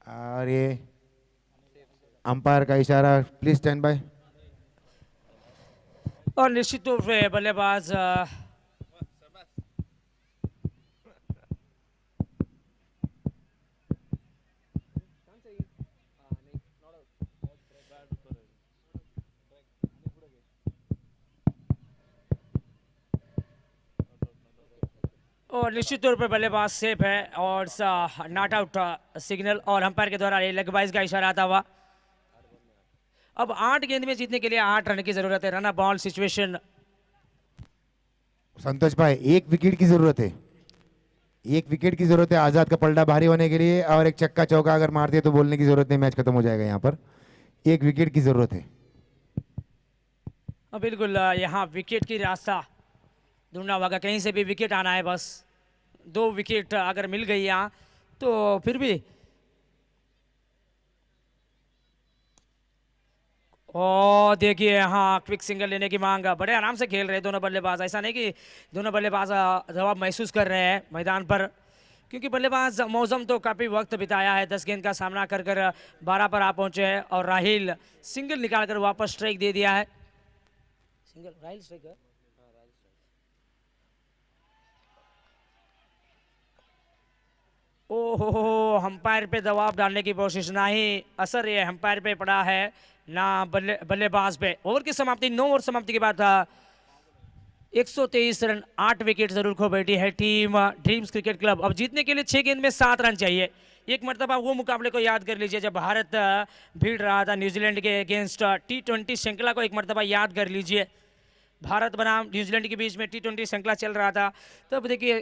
S2: और ये अंपायर का इशारा, प्लीज स्टैंड बाय।
S1: और निश्चित रूप से बल्लेबाज और निश्चित तौर पर बल्लेबाज सेफ है और नॉट आउट सिग्नल और अंपायर के द्वारा लेग बाइज का इशारा आता हुआ। अब 8 गेंद में जीतने के लिए 8 रन की जरूरत है। Run ball situation.
S2: संतोष भाई, एक विकेट की जरूरत है, एक विकेट की जरूरत है आजाद का पलड़ा भारी होने के लिए, और एक चक्का चौका अगर मार दिया तो बोलने की जरूरत नहीं, मैच खत्म हो जाएगा। यहाँ पर एक विकेट की जरूरत है।
S1: बिल्कुल यहाँ विकेट की रास्ता ढूंढना होगा, कहीं से भी विकेट आना है। बस 2 विकेट अगर मिल गई यहाँ तो फिर भी। ओ देखिए यहाँ क्विक सिंगल लेने की मांग, बड़े आराम से खेल रहे हैं दोनों बल्लेबाज। ऐसा नहीं कि दोनों बल्लेबाज जवाब महसूस कर रहे हैं मैदान पर, क्योंकि बल्लेबाज मौसम तो काफ़ी वक्त बिताया है। 10 गेंद का सामना कर 12 पर आ पहुंचे हैं और राहिल सिंगल निकालकर वापस स्ट्राइक दे दिया है। सिंगल राहिल स्ट्राइक है। ओहो, अंपायर पे दबाव डालने की कोशिश, ना ही असर ये अंपायर पे पड़ा है ना बल्लेबाज पे। ओवर की समाप्ति, 9 ओवर समाप्ति के बाद 123 रन, 8 विकेट जरूर खो बैठी है टीम ड्रीम्स क्रिकेट क्लब। अब जीतने के लिए 6 गेंद में 7 रन चाहिए। एक मरतबा वो मुकाबले को याद कर लीजिए जब भारत भिड़ रहा था न्यूजीलैंड के अगेंस्ट T20 श्रृंखला को एक मरतबा याद कर लीजिए। भारत बनाम न्यूजीलैंड के बीच में T20 श्रृंखला चल रहा था। तब देखिए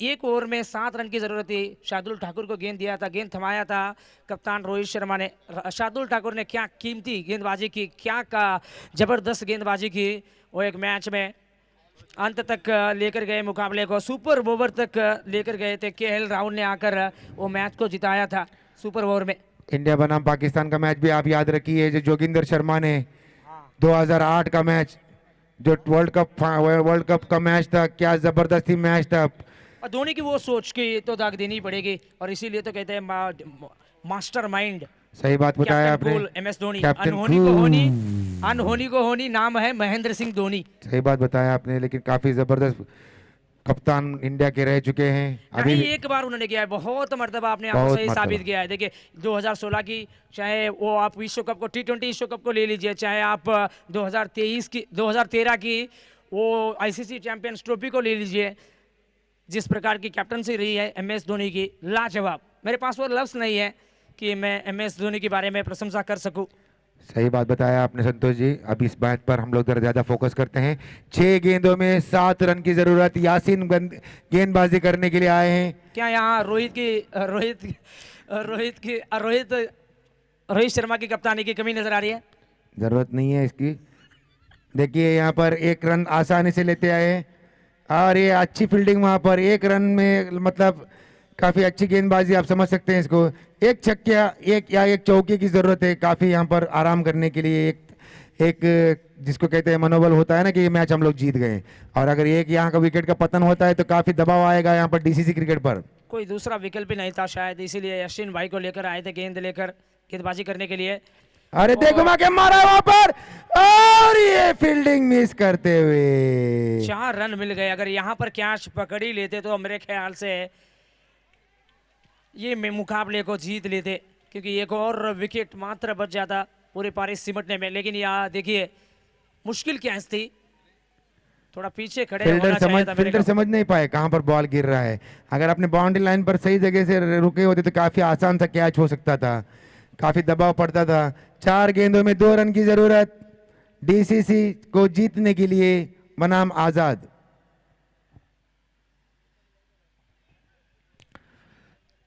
S1: एक ओवर में 7 रन की जरूरत थी। शार्दुल ठाकुर को गेंद दिया था, गेंद थमाया था कप्तान रोहित शर्मा ने। शार्दुल ठाकुर ने क्या कीमती गेंदबाजी की, क्या का जबरदस्त गेंदबाजी की। वो एक मैच में अंत तक लेकर गए मुकाबले को, सुपर ओवर तक लेकर गए थे। KL राहुल ने आकर वो मैच को जिताया था सुपर ओवर में।
S2: इंडिया बनाम पाकिस्तान का मैच भी आप याद रखिए, जो जोगिंदर शर्मा ने 2008 का मैच, जो वर्ल्ड कप का मैच था, क्या जबरदस्ती मैच था।
S1: और धोनी की वो सोच की तो दाग देनी पड़ेगी, और इसीलिए तो कहते हैं मास्टर माइंड।
S2: सही बात बताया आपने।
S1: MS धोनी, अनहोनी को होनी, नाम है महेंद्र सिंह धोनी।
S2: सही बात बताया आपने, लेकिन काफी जबरदस्त कप्तान इंडिया के रह चुके हैं। अभी
S1: एक बार उन्होंने किया है, बहुत मर्तबा आपने आपको सही साबित किया है। देखिए 2016 की, चाहे वो आप विश्व कप को T20 विश्व कप को ले लीजिए, चाहे आप 2013 की वो ICC चैंपियंस ट्रॉफी को ले लीजिए, जिस प्रकार की कैप्टनसी रही है MS धोनी की, लाजवाब। मेरे पास वो लफ्ज नहीं है कि मैं MS धोनी के बारे में प्रशंसा कर सकूं।
S2: सही बात बताया आपने संतोष जी। अब इस बात पर हम लोग जरा ज्यादा फोकस करते हैं। 6 गेंदों में 7 रन की जरूरत। यासीन गेंदबाजी करने के लिए आए हैं।
S1: क्या यहाँ रोहित शर्मा की कप्तानी की कमी नजर आ रही है?
S2: जरूरत नहीं है इसकी। देखिए यहाँ पर 1 रन आसानी से लेते आए हैं, और ये अच्छी फील्डिंग वहां पर। 1 रन में मतलब काफी अच्छी गेंदबाजी, आप समझ सकते हैं इसको। एक छक्का एक चौके की जरूरत है काफी यहाँ पर आराम करने के लिए। एक जिसको कहते हैं मनोबल होता है ना कि ये मैच हम लोग जीत गए, और अगर एक यहाँ का विकेट का पतन होता है तो काफी दबाव आएगा यहाँ पर DCC क्रिकेट पर।
S1: कोई दूसरा विकल्प ही नहीं था शायद, इसीलिए अश्विन भाई को लेकर आए थे गेंद लेकर गेंदबाजी करने के लिए।
S2: अरे देखो घुमा के मारा वहां पर, और ये फील्डिंग मिस करते हुए
S1: 4 रन मिल गए। अगर यहाँ पर कैच पकड़ ही लेते तो मेरे ख्याल से ये मुकाबले को जीत लेते, क्योंकि एक और विकेट मात्र बच जाता पूरी पारी सिमटने में। लेकिन यहाँ देखिए मुश्किल कैच थी, थोड़ा पीछे खड़े होना चाहिए था।
S2: फील्डर समझ नहीं पाए कहां पर बॉल गिर रहा है। अगर अपने बाउंड्री लाइन पर सही जगह से रुके होते तो काफी आसान सा कैच हो सकता था, काफी दबाव पड़ता था। 4 गेंदों में 2 रन की जरूरत DCC को जीतने के लिए बनाम आजाद।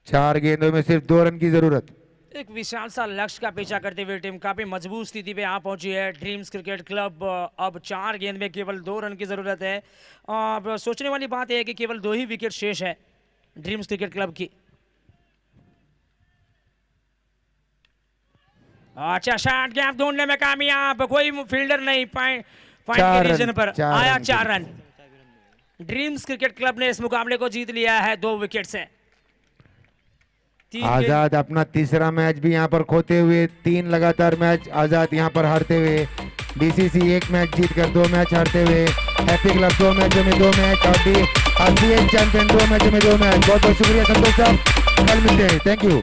S2: चार गेंदों में सिर्फ 2 रन की जरूरत।
S1: एक विशाल सा लक्ष्य का पीछा करते हुए टीम काफी मजबूत स्थिति पे आ पहुंची है ड्रीम्स क्रिकेट क्लब। अब 4 गेंद में केवल 2 रन की जरूरत है। अब सोचने वाली बात यह है कि केवल 2 ही विकेट शेष है ड्रीम्स क्रिकेट क्लब की। अच्छा शॉट गैप ढूंढने में कामयाब, कोई फील्डर नहीं पॉइंट के रीजन पर आया। 4 रन। ड्रीम्स क्रिकेट क्लब ने इस मुकाबले को जीत लिया है 2 विकेट से।
S2: आजाद अपना तीसरा मैच भी यहाँ पर खोते हुए, 3 लगातार मैच आजाद यहाँ पर हारते हुए। DCC 1 मैच जीतकर 2 मैच हारते हुए। हैप्पी क्लब 2 मैचों में 2 मैच और CH चैंपियन 2 मैचों में 2 मैच। बहुत बहुत शुक्रिया संतोष साहब, कल मिलते हैं। Thank you.